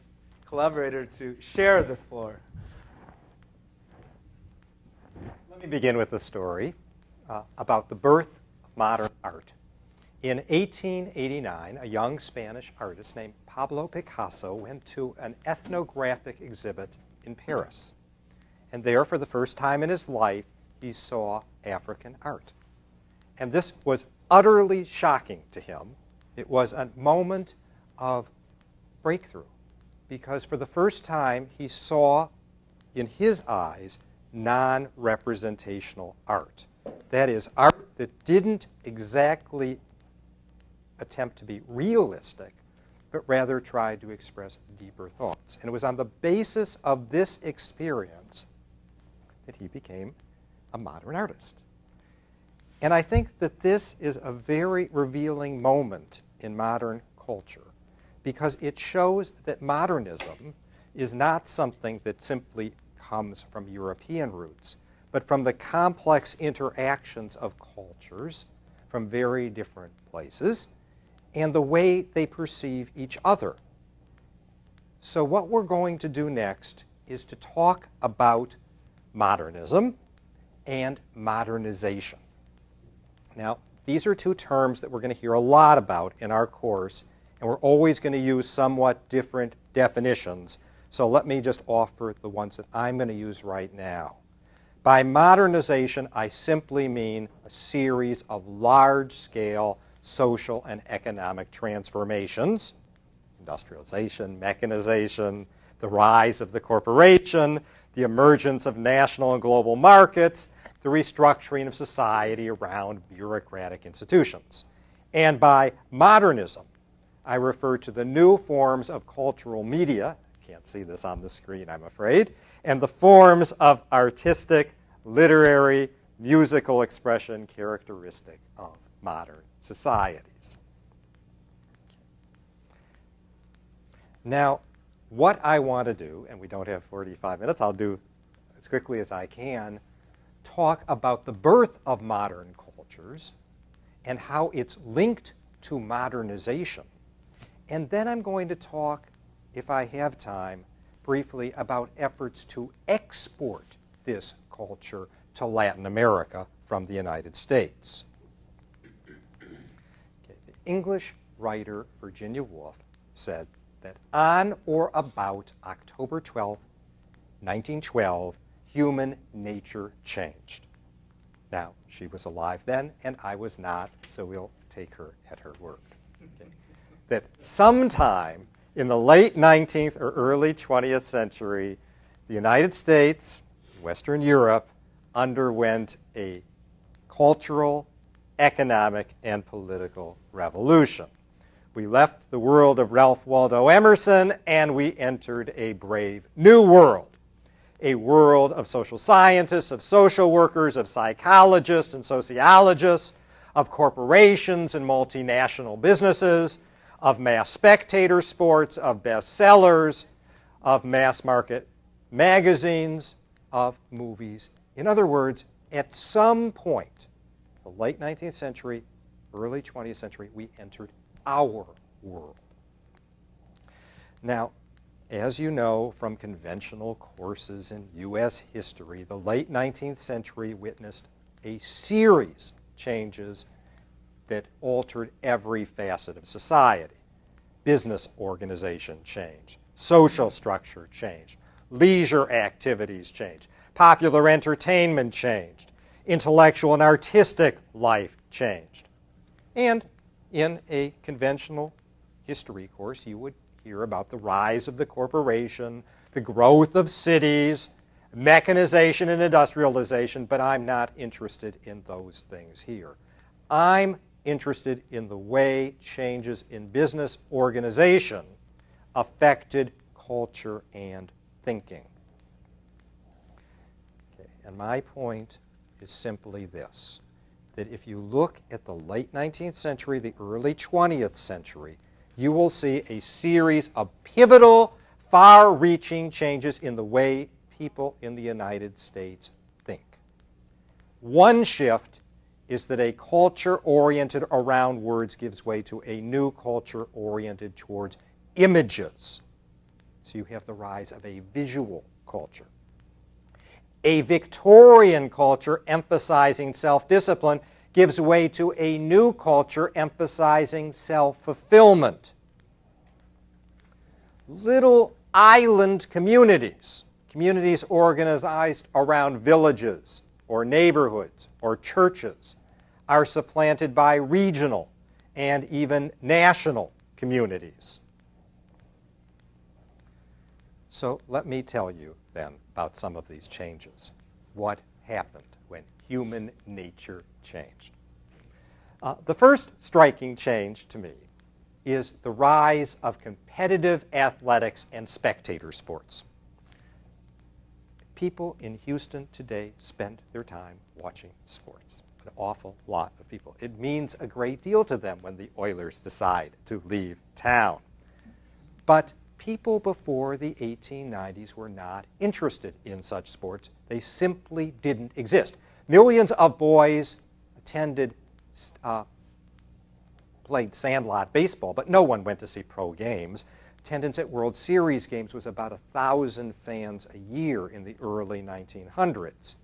collaborator to share the floor. Let me begin with a story about the birth of modern art. In 1889, a young Spanish artist named Pablo Picasso went to an ethnographic exhibit in Paris. And there, for the first time in his life, he saw African art. And this was utterly shocking to him. It was a moment of breakthrough, because for the first time he saw, in his eyes, non-representational art. That is, art that didn't exactly attempt to be realistic, but rather tried to express deeper thoughts. And it was on the basis of this experience that he became a modern artist. And I think that this is a very revealing moment in modern culture, because it shows that modernism is not something that simply comes from European roots, but from the complex interactions of cultures from very different places and the way they perceive each other. So what we're going to do next is to talk about modernism and modernization. Now, these are two terms that we're going to hear a lot about in our course, and we're always going to use somewhat different definitions. So let me just offer the ones that I'm going to use right now. By modernization, I simply mean a series of large-scale social and economic transformations: industrialization, mechanization, the rise of the corporation, the emergence of national and global markets, the restructuring of society around bureaucratic institutions. And by modernism, I refer to the new forms of cultural media — can't see this on the screen, I'm afraid — and the forms of artistic, literary, musical expression characteristic of modern societies. Now, what I want to do, and we don't have 45 minutes, I'll do as quickly as I can, talk about the birth of modern cultures and how it's linked to modernization. And then I'm going to talk, if I have time, briefly about efforts to export this culture to Latin America from the United States. Okay, the English writer Virginia Woolf said that on or about October 12, 1912, human nature changed. Now, she was alive then, and I was not, so we'll take her at her word. Okay. That sometime in the late 19th or early 20th century, the United States, Western Europe, underwent a cultural, economic, and political revolution. We left the world of Ralph Waldo Emerson, and we entered a brave new world. A world of social scientists, of social workers, of psychologists and sociologists, of corporations and multinational businesses, of mass spectator sports, of bestsellers, of mass market magazines, of movies. In other words, at some point, the late 19th century, early 20th century, we entered our world. Now, as you know from conventional courses in U.S. history, the late 19th century witnessed a series of changes that altered every facet of society. Business organization changed, social structure changed, leisure activities changed, popular entertainment changed, intellectual and artistic life changed. And in a conventional history course, you would hear about the rise of the corporation, the growth of cities, mechanization and industrialization, but I'm not interested in those things here. I'm interested in the way changes in business organization affected culture and thinking. Okay, and my point is simply this, that if you look at the late 19th century, the early 20th century, you will see a series of pivotal, far-reaching changes in the way people in the United States think. One shift is that a culture oriented around words gives way to a new culture oriented towards images. So you have the rise of a visual culture. A Victorian culture emphasizing self-discipline gives way to a new culture emphasizing self-fulfillment. Little island communities, communities organized around villages or neighborhoods or churches, are supplanted by regional and even national communities. So let me tell you then about some of these changes. What happened when human nature changed? The first striking change to me is the rise of competitive athletics and spectator sports. People in Houston today spend their time watching sports. An awful lot of people. It means a great deal to them when the Oilers decide to leave town. But people before the 1890s were not interested in such sports. They simply didn't exist. Millions of boys played sandlot baseball, but no one went to see pro games. Attendance at World Series games was about 1,000 fans a year in the early 1900s.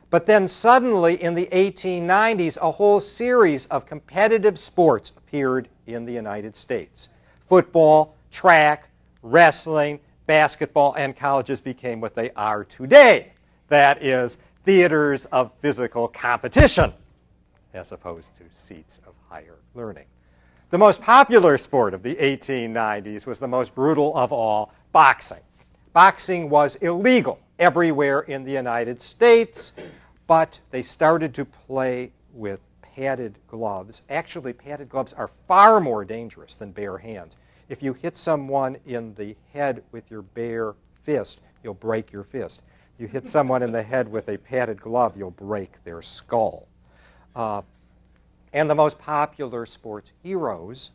But then suddenly in the 1890s, a whole series of competitive sports appeared in the United States. Football, track, wrestling, basketball, and colleges became what they are today. That is, theaters of physical competition, as opposed to seats of higher learning. The most popular sport of the 1890s was the most brutal of all, boxing. Boxing was illegal everywhere in the United States, but they started to play with padded gloves. Actually, padded gloves are far more dangerous than bare hands. If you hit someone in the head with your bare fist, you'll break your fist. You hit someone in the head with a padded glove, you'll break their skull. And the most popular sports heroes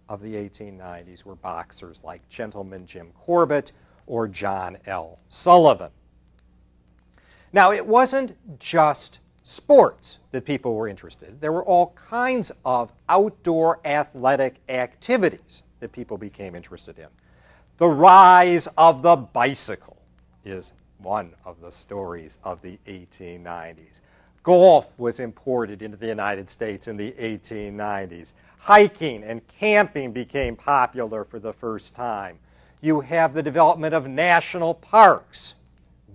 of the 1890s were boxers like Gentleman Jim Corbett or John L. Sullivan. Now, it wasn't just sports that people were interested in. There were all kinds of outdoor athletic activities that people became interested in. The rise of the bicycle is one of the stories of the 1890s. Golf was imported into the United States in the 1890s. Hiking and camping became popular for the first time. You have the development of national parks.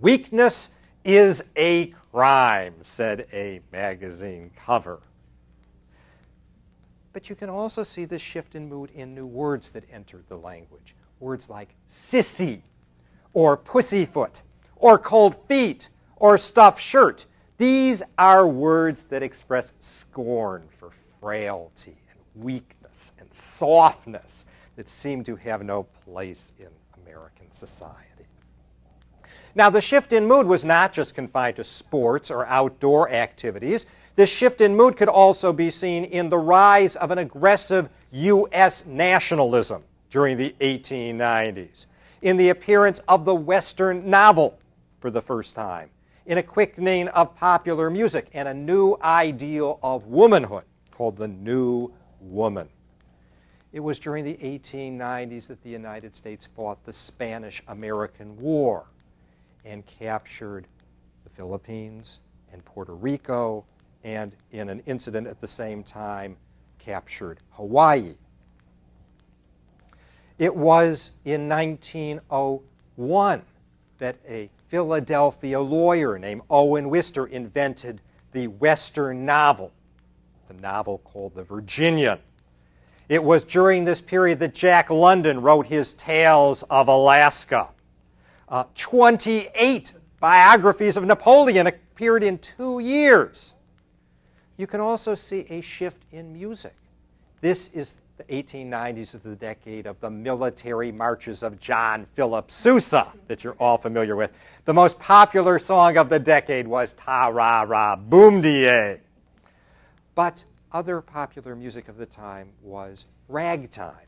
Weakness is a crime, said a magazine cover. But you can also see the shift in mood in new words that entered the language. Words like sissy, or pussyfoot, or cold feet, or stuffed shirt. These are words that express scorn for frailty and weakness and softness that seem to have no place in American society. Now, the shift in mood was not just confined to sports or outdoor activities. This shift in mood could also be seen in the rise of an aggressive U.S. nationalism during the 1890s, in the appearance of the Western novel for the first time, in a quickening of popular music and a new ideal of womanhood called the New Woman. It was during the 1890s that the United States fought the Spanish-American War and captured the Philippines and Puerto Rico, and in an incident at the same time captured Hawaii. It was in 1901 that a Philadelphia lawyer named Owen Wister invented the Western novel, the novel called The Virginian. It was during this period that Jack London wrote his Tales of Alaska. 28 biographies of Napoleon appeared in 2 years. You can also see a shift in music. This is the 1890s, is the decade of the military marches of John Philip Sousa that you're all familiar with. The most popular song of the decade was Ta-ra-ra, boom-de-ay. But other popular music of the time was ragtime.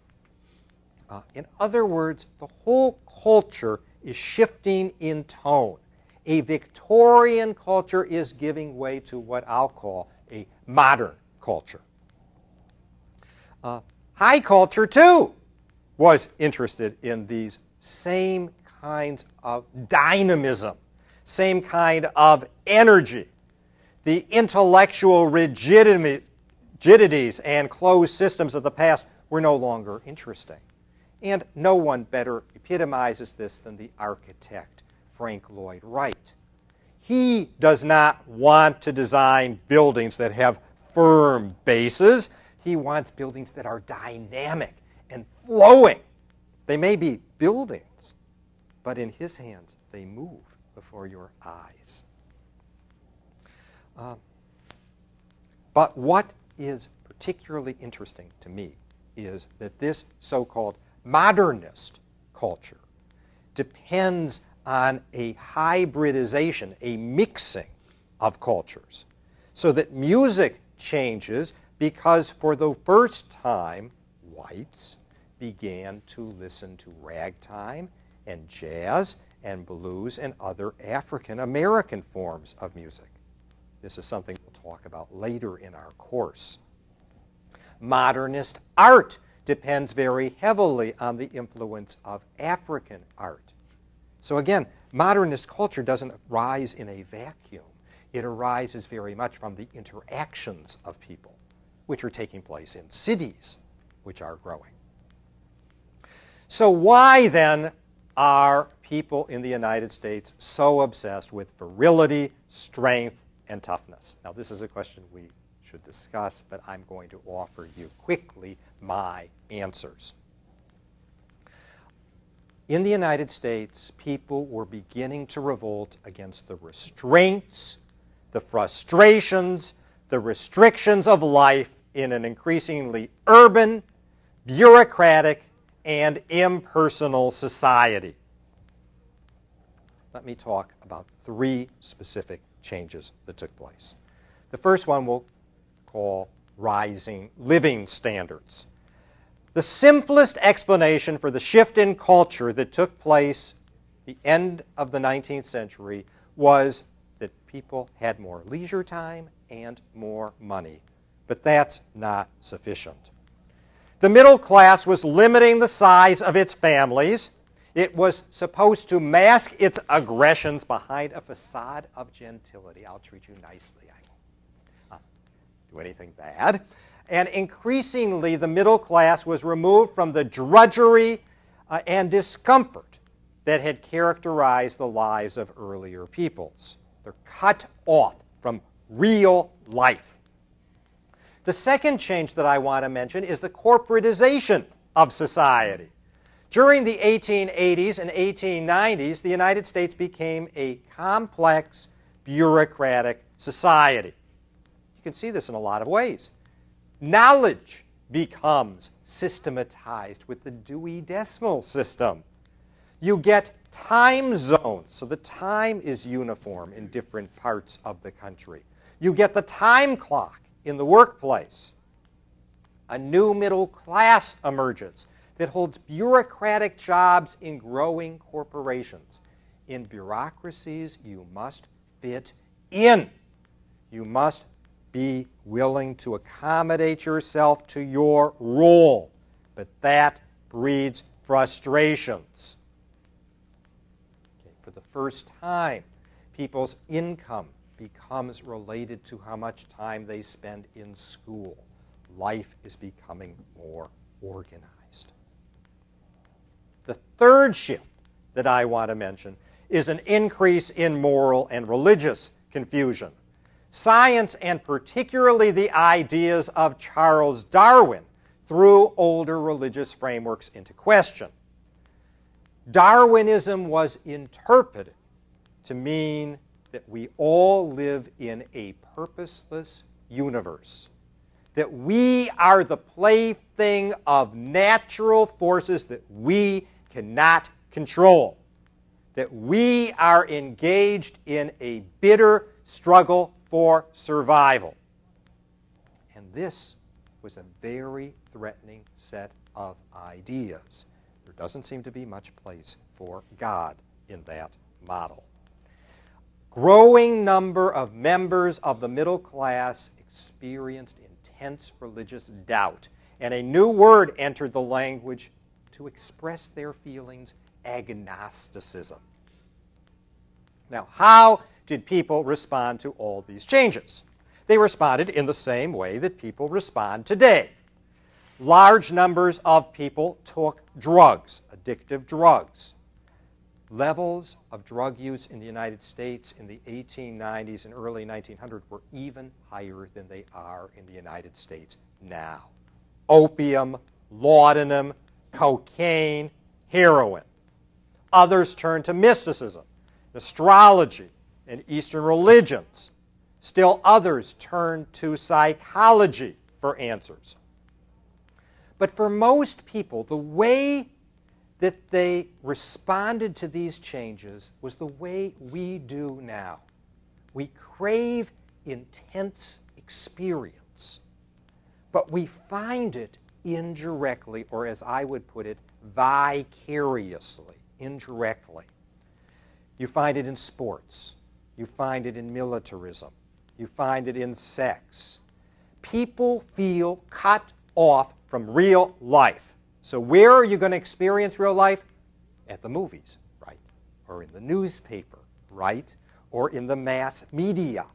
In other words, the whole culture is shifting in tone. A Victorian culture is giving way to what I'll call a modern culture. High culture, too, was interested in these same kinds of dynamism, same kind of energy. The intellectual rigidities and closed systems of the past were no longer interesting. And no one better epitomizes this than the architect Frank Lloyd Wright. He does not want to design buildings that have firm bases. He wants buildings that are dynamic and flowing. They may be buildings, but in his hands, they move before your eyes. But what is particularly interesting to me is that this so-called modernist culture depends on a hybridization, a mixing of cultures, so that music changes because for the first time, whites began to listen to ragtime and jazz and blues and other African American forms of music. This is something we'll talk about later in our course. Modernist art depends very heavily on the influence of African art. So again, modernist culture doesn't arise in a vacuum. It arises very much from the interactions of people, which are taking place in cities, which are growing. So why then are people in the United States so obsessed with virility, strength, and toughness? Now, this is a question we should discuss, but I'm going to offer you quickly my answers. In the United States, people were beginning to revolt against the restraints, the frustrations, the restrictions of life in an increasingly urban, bureaucratic, and impersonal society. Let me talk about 3 specific changes that took place. The first one we'll call rising living standards. The simplest explanation for the shift in culture that took place at the end of the 19th century was that people had more leisure time and more money. But that's not sufficient. The middle class was limiting the size of its families. It was supposed to mask its aggressions behind a facade of gentility. I'll treat you nicely. I won't do anything bad. And increasingly, the middle class was removed from the drudgery and discomfort that had characterized the lives of earlier peoples. They're cut off from real life. The second change that I want to mention is the corporatization of society. During the 1880s and 1890s, the United States became a complex, bureaucratic society. You can see this in a lot of ways. Knowledge becomes systematized with the Dewey Decimal System. You get time zones, so the time is uniform in different parts of the country. You get the time clock in the workplace. A new middle class emerges that holds bureaucratic jobs in growing corporations. In bureaucracies, you must fit in. You must be willing to accommodate yourself to your role. But that breeds frustrations. Okay, for the first time, people's income becomes related to how much time they spend in school. Life is becoming more organized. The third shift that I want to mention is an increase in moral and religious confusion. Science, and particularly the ideas of Charles Darwin, threw older religious frameworks into question. Darwinism was interpreted to mean that we all live in a purposeless universe, that we are the plaything of natural forces that we cannot control, that we are engaged in a bitter struggle for survival. And this was a very threatening set of ideas. There doesn't seem to be much place for God in that model. Growing number of members of the middle class experienced intense religious doubt, and a new word entered the language to express their feelings: agnosticism. Now, how did people respond to all these changes? They responded in the same way that people respond today. Large numbers of people took drugs, addictive drugs. Levels of drug use in the United States in the 1890s and early 1900s were even higher than they are in the United States now. Opium, laudanum, cocaine, heroin. Others turned to mysticism, astrology, and Eastern religions. Still others turned to psychology for answers. But for most people, the way that they responded to these changes was the way we do now. We crave intense experience, but we find it indirectly, or as I would put it, vicariously, indirectly. You find it in sports. You find it in militarism. You find it in sex. People feel cut off from real life. So where are you going to experience real life? At the movies, right? Or in the newspaper, right? Or in the mass media.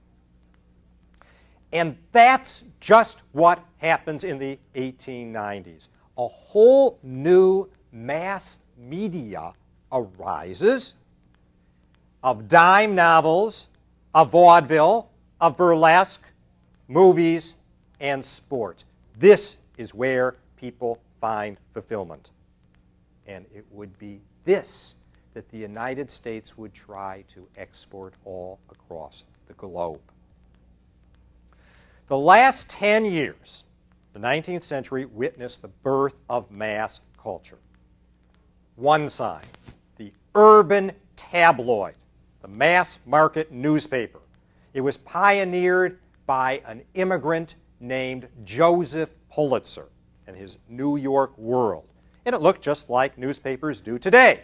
And that's just what happens in the 1890s. A whole new mass media arises of dime novels, of vaudeville, of burlesque, movies, and sports. This is where people find fulfillment. And it would be this that the United States would try to export all across the globe. The last 10 years, the 19th century, witnessed the birth of mass culture. One sign, the urban tabloid, the mass market newspaper. It was pioneered by an immigrant named Joseph Pulitzer and his New York World. And it looked just like newspapers do today.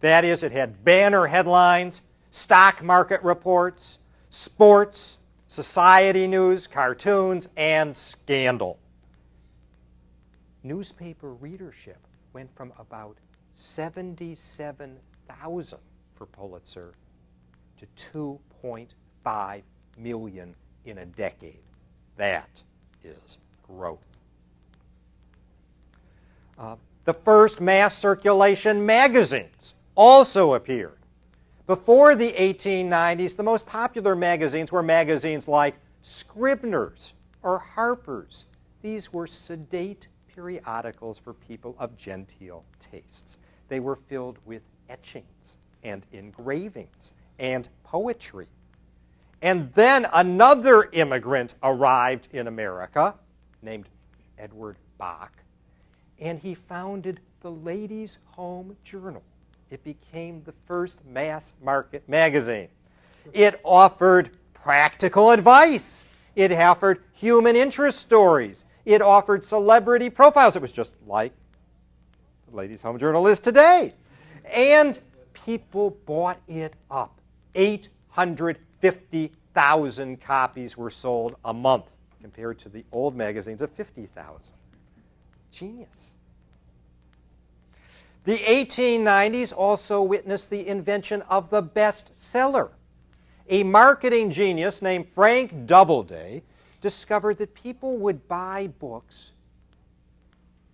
That is, it had banner headlines, stock market reports, sports, society news, cartoons, and scandal. Newspaper readership went from about 77,000 for Pulitzer to 2.5 million in a decade. That is growth. The first mass circulation magazines also appeared. Before the 1890s, the most popular magazines were magazines like Scribner's or Harper's. These were sedate periodicals for people of genteel tastes. They were filled with etchings and engravings and poetry. And then another immigrant arrived in America named Edward Bach, and he founded the Ladies' Home Journal. It became the first mass market magazine. It offered practical advice. It offered human interest stories. It offered celebrity profiles. It was just like the Ladies' Home Journal is today. And people bought it up. 800 50,000 copies were sold a month compared to the old magazines of 50,000. Genius. The 1890s also witnessed the invention of the bestseller. A marketing genius named Frank Doubleday discovered that people would buy books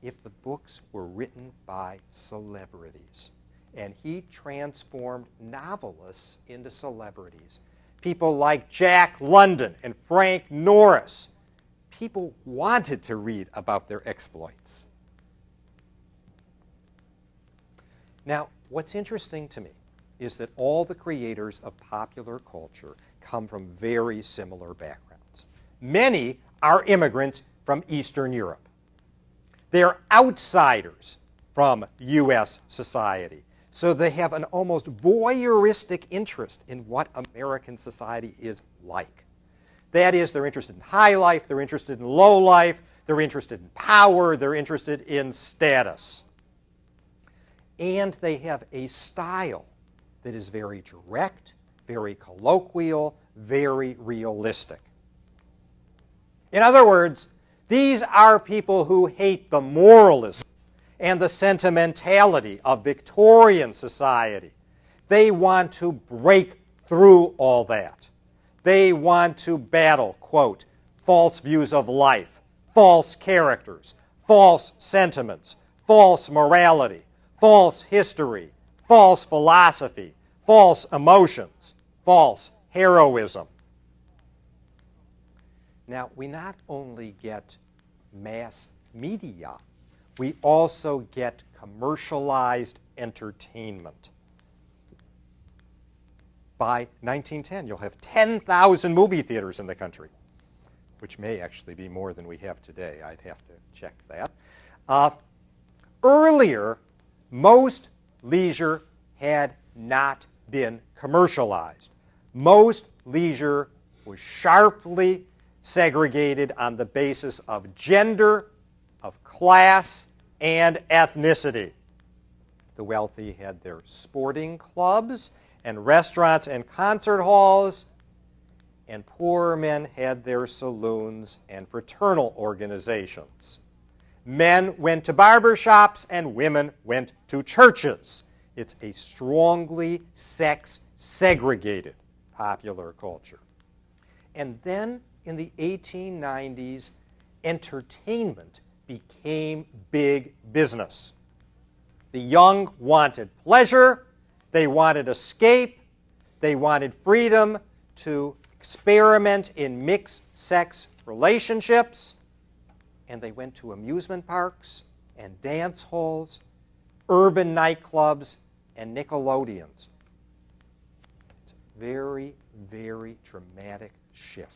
if the books were written by celebrities. And he transformed novelists into celebrities. People like Jack London and Frank Norris. People wanted to read about their exploits. Now, what's interesting to me is that all the creators of popular culture come from very similar backgrounds. Many are immigrants from Eastern Europe. They're outsiders from U.S. society. So they have an almost voyeuristic interest in what American society is like. That is, they're interested in high life, they're interested in low life, they're interested in power, they're interested in status. And they have a style that is very direct, very colloquial, very realistic. In other words, these are people who hate the moralism and the sentimentality of Victorian society. They want to break through all that. They want to battle, quote, false views of life, false characters, false sentiments, false morality, false history, false philosophy, false emotions, false heroism. Now, we not only get mass media, we also get commercialized entertainment. By 1910, you'll have 10,000 movie theaters in the country, which may actually be more than we have today. I'd have to check that. Earlier, most leisure had not been commercialized. Most leisure was sharply segregated on the basis of gender, of class, and ethnicity. The wealthy had their sporting clubs and restaurants and concert halls, and poorer men had their saloons and fraternal organizations. Men went to barber shops and women went to churches. It's a strongly sex-segregated popular culture. And then in the 1890s, entertainment became big business. The young wanted pleasure, they wanted escape, they wanted freedom to experiment in mixed-sex relationships, and they went to amusement parks and dance halls, urban nightclubs, and Nickelodeons. It's a very, very dramatic shift.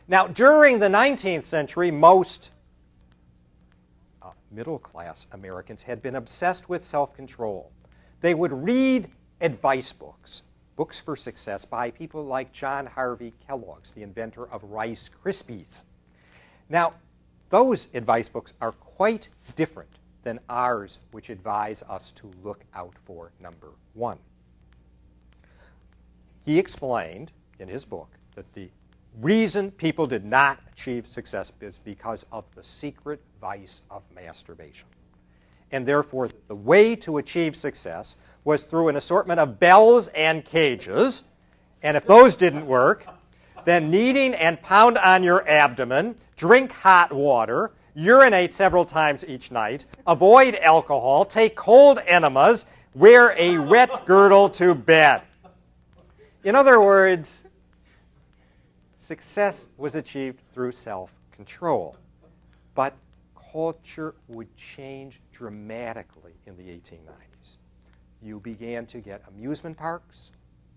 Now, during the 19th century, most middle-class Americans had been obsessed with self-control. They would read advice books, books for success by people like John Harvey Kellogg, the inventor of Rice Krispies. Now, those advice books are quite different than ours, which advise us to look out for number one. He explained in his book that the reason people did not achieve success is because of the secret vice of masturbation. And therefore, the way to achieve success was through an assortment of bells and cages. And if those didn't work, then kneading and pound on your abdomen, drink hot water, urinate several times each night, avoid alcohol, take cold enemas, wear a wet girdle to bed. In other words, success was achieved through self-control. But culture would change dramatically in the 1890s. You began to get amusement parks,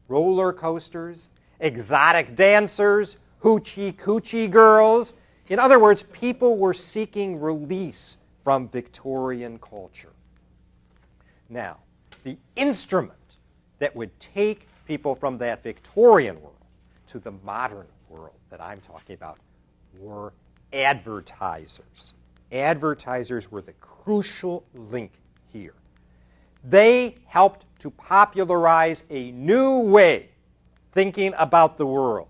roller coasters, exotic dancers, hoochie-coochie girls. In other words, people were seeking release from Victorian culture. Now, the instrument that would take people from that Victorian world to the modern world that I'm talking about were advertisers. Advertisers were the crucial link here. They helped to popularize a new way thinking about the world,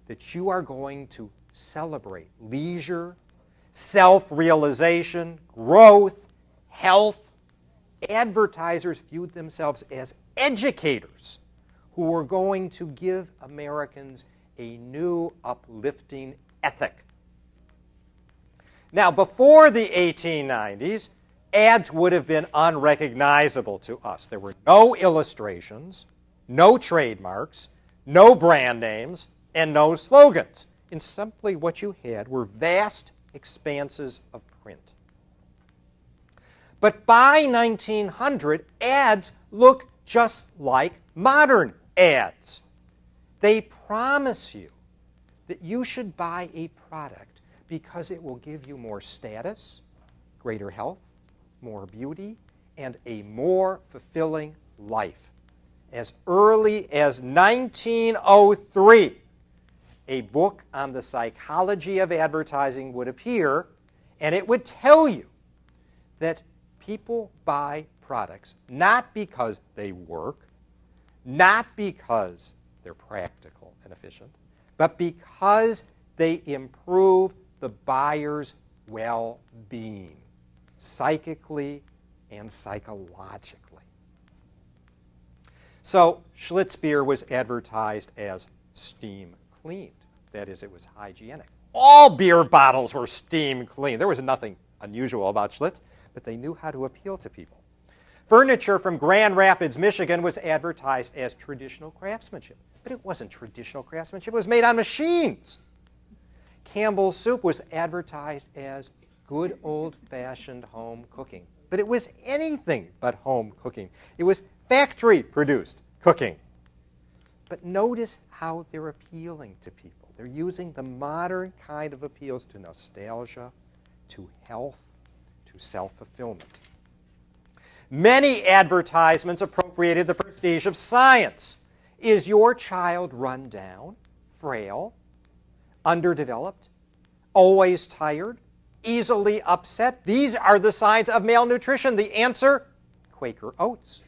that you are going to celebrate leisure, self-realization, growth, health. Advertisers viewed themselves as educators who were going to give Americans a new uplifting ethic. Now, before the 1890s, ads would have been unrecognizable to us. There were no illustrations, no trademarks, no brand names, and no slogans. And simply what you had were vast expanses of print. But by 1900, ads look just like modern ads. They promise you that you should buy a product because it will give you more status, greater health, more beauty, and a more fulfilling life. As early as 1903, a book on the psychology of advertising would appear, and it would tell you that people buy products not because they work, not because they're practical and efficient, but because they improve the buyer's well-being, psychically and psychologically. So Schlitz beer was advertised as steam cleaned. That is, it was hygienic. All beer bottles were steam cleaned. There was nothing unusual about Schlitz, but they knew how to appeal to people. Furniture from Grand Rapids, Michigan was advertised as traditional craftsmanship. But it wasn't traditional craftsmanship. It was made on machines. Campbell's soup was advertised as good old-fashioned home cooking. But it was anything but home cooking. It was factory-produced cooking. But notice how they're appealing to people. They're using the modern kind of appeals to nostalgia, to health, to self-fulfillment. Many advertisements appropriated the prestige of science. Is your child run down, frail, underdeveloped, always tired, easily upset? These are the signs of malnutrition. The answer, Quaker Oats.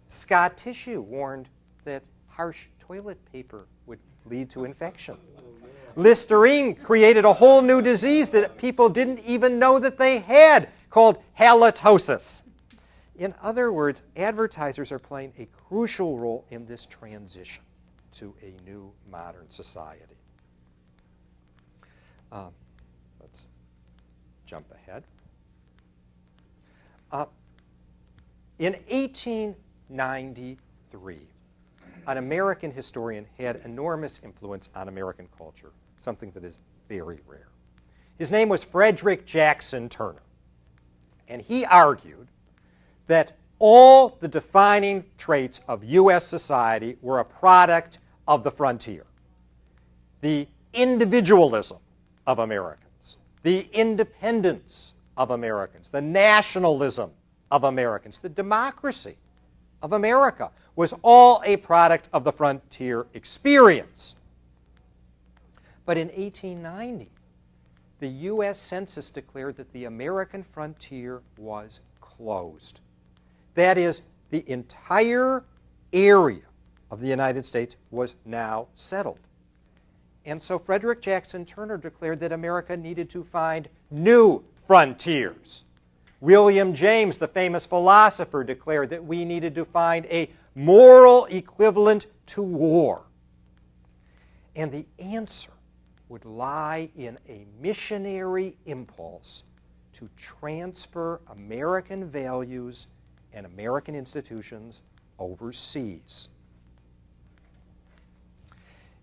Scott Tissue warned that harsh toilet paper would lead to infection. Listerine created a whole new disease that people didn't even know that they had, called halitosis. In other words, advertisers are playing a crucial role in this transition to a new modern society. Let's jump ahead. In 1893, an American historian had enormous influence on American culture, something that is very rare. His name was Frederick Jackson Turner, and he argued that all the defining traits of U.S. society were a product of the frontier. The individualism of Americans, the independence of Americans, the nationalism of Americans, the democracy of America was all a product of the frontier experience. But in 1890, the U.S. Census declared that the American frontier was closed. That is, the entire area of the United States was now settled. And so Frederick Jackson Turner declared that America needed to find new frontiers. William James, the famous philosopher, declared that we needed to find a moral equivalent to war. And the answer would lie in a missionary impulse to transfer American values and American institutions overseas.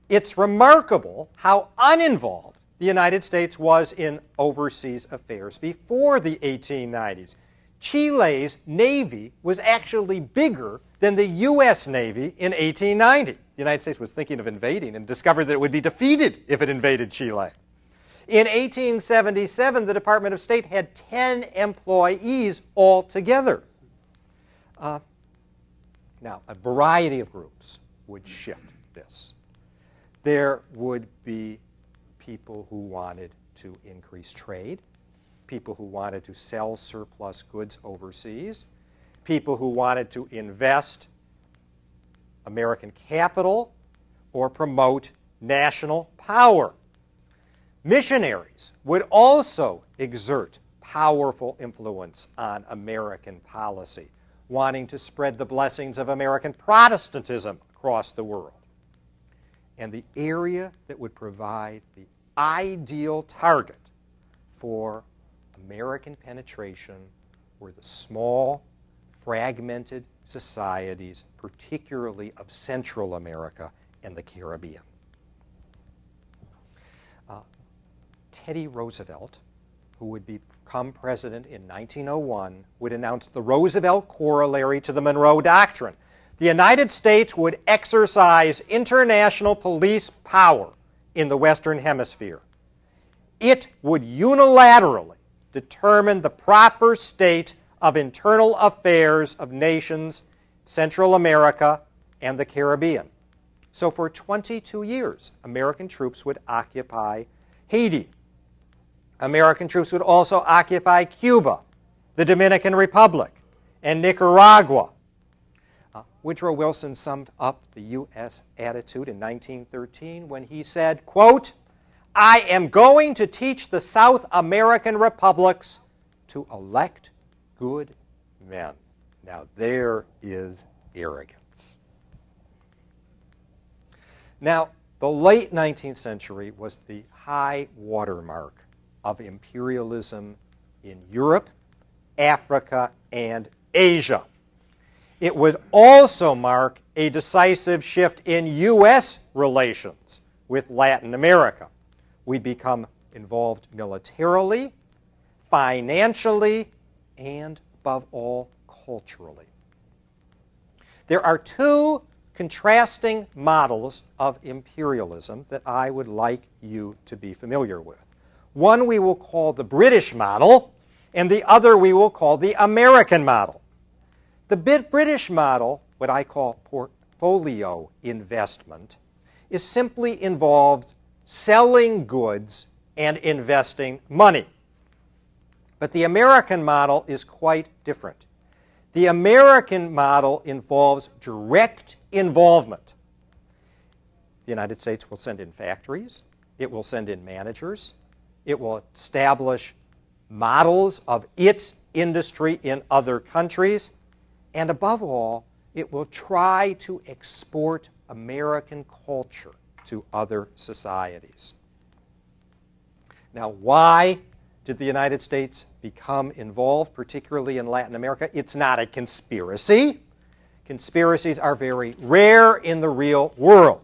It's remarkable how uninvolved the United States was in overseas affairs before the 1890s. Chile's navy was actually bigger than the U.S. Navy in 1890. The United States was thinking of invading and discovered that it would be defeated if it invaded Chile. In 1877, the Department of State had 10 employees altogether. Now, a variety of groups would shift this. There would be people who wanted to increase trade, people who wanted to sell surplus goods overseas, people who wanted to invest American capital or promote national power. Missionaries would also exert powerful influence on American policy, wanting to spread the blessings of American Protestantism across the world. And the area that would provide the ideal target for American penetration were the small, fragmented societies, particularly of Central America and the Caribbean. Teddy Roosevelt, who would become president in 1901, would announce the Roosevelt corollary to the Monroe Doctrine. The United States would exercise international police power in the Western Hemisphere. It would unilaterally determine the proper state of internal affairs of nations, Central America, and the Caribbean. So for 22 years, American troops would occupy Haiti. American troops would also occupy Cuba, the Dominican Republic, and Nicaragua. Woodrow Wilson summed up the U.S. attitude in 1913 when he said, quote, "I am going to teach the South American republics to elect good men." Now there is arrogance. Now, the late 19th century was the high watermark of imperialism in Europe, Africa, and Asia. It would also mark a decisive shift in U.S. relations with Latin America. We'd become involved militarily, financially, and above all, culturally. There are two contrasting models of imperialism that I would like you to be familiar with. One we will call the British model, and the other we will call the American model. The British model, what I call portfolio investment, is simply involved selling goods and investing money. But the American model is quite different. The American model involves direct involvement. The United States will send in factories, it will send in managers, it will establish models of its industry in other countries, and above all, it will try to export American culture to other societies. Now, why did the United States become involved, particularly in Latin America? It's not a conspiracy. Conspiracies are very rare in the real world.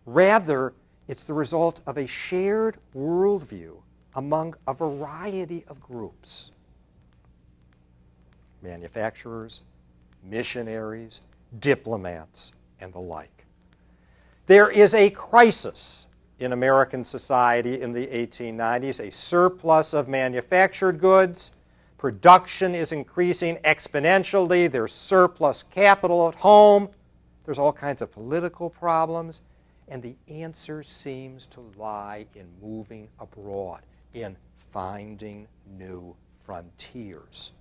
Rather, it's the result of a shared worldview among a variety of groups. Manufacturers, missionaries, diplomats, and the like. There is a crisis in American society in the 1890s, a surplus of manufactured goods. Production is increasing exponentially. There's surplus capital at home. There's all kinds of political problems. And the answer seems to lie in moving abroad, in finding new frontiers.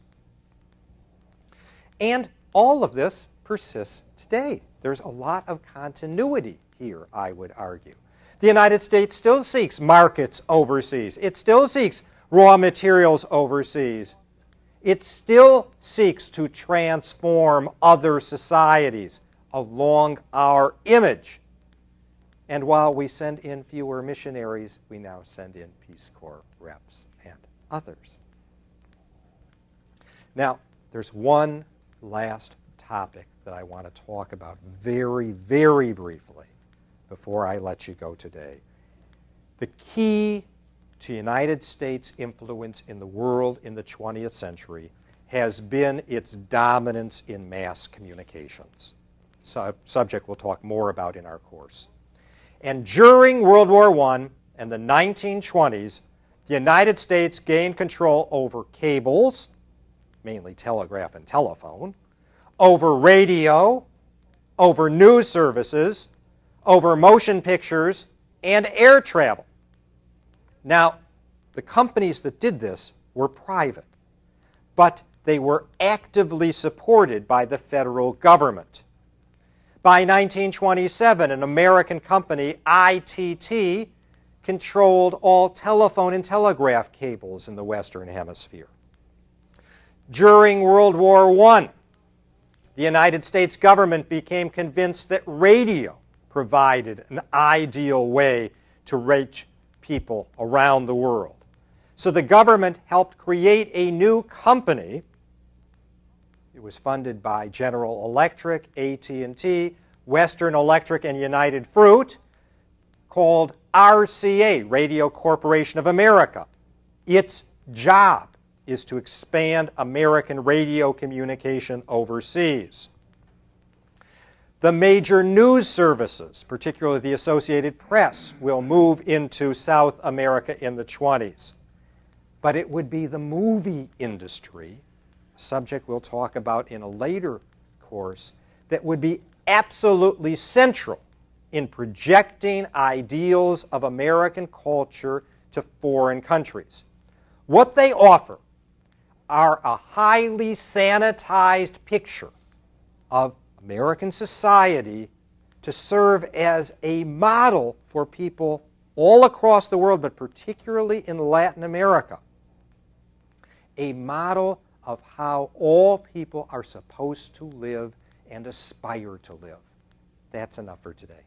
And all of this persists today. There's a lot of continuity here, I would argue. The United States still seeks markets overseas. It still seeks raw materials overseas. It still seeks to transform other societies along our image. And while we send in fewer missionaries, we now send in Peace Corps reps and others. Now, there's one last topic that I want to talk about very, very briefly before I let you go today. The key to United States influence in the world in the 20th century has been its dominance in mass communications. Subject we'll talk more about in our course. And during World War I and the 1920s, the United States gained control over cables, mainly telegraph and telephone, over radio, over news services, over motion pictures, and air travel. Now, the companies that did this were private, but they were actively supported by the federal government. By 1927, an American company, ITT, controlled all telephone and telegraph cables in the Western Hemisphere. During World War I, the United States government became convinced that radio provided an ideal way to reach people around the world. So the government helped create a new company. It was funded by General Electric, AT&T, Western Electric, and United Fruit, called RCA, Radio Corporation of America. Its job is to expand American radio communication overseas. The major news services, particularly the Associated Press, will move into South America in the 20s. But it would be the movie industry, a subject we'll talk about in a later course, that would be absolutely central in projecting ideals of American culture to foreign countries. What they offer are a highly sanitized picture of American society to serve as a model for people all across the world, but particularly in Latin America. A model of how all people are supposed to live and aspire to live. That's enough for today.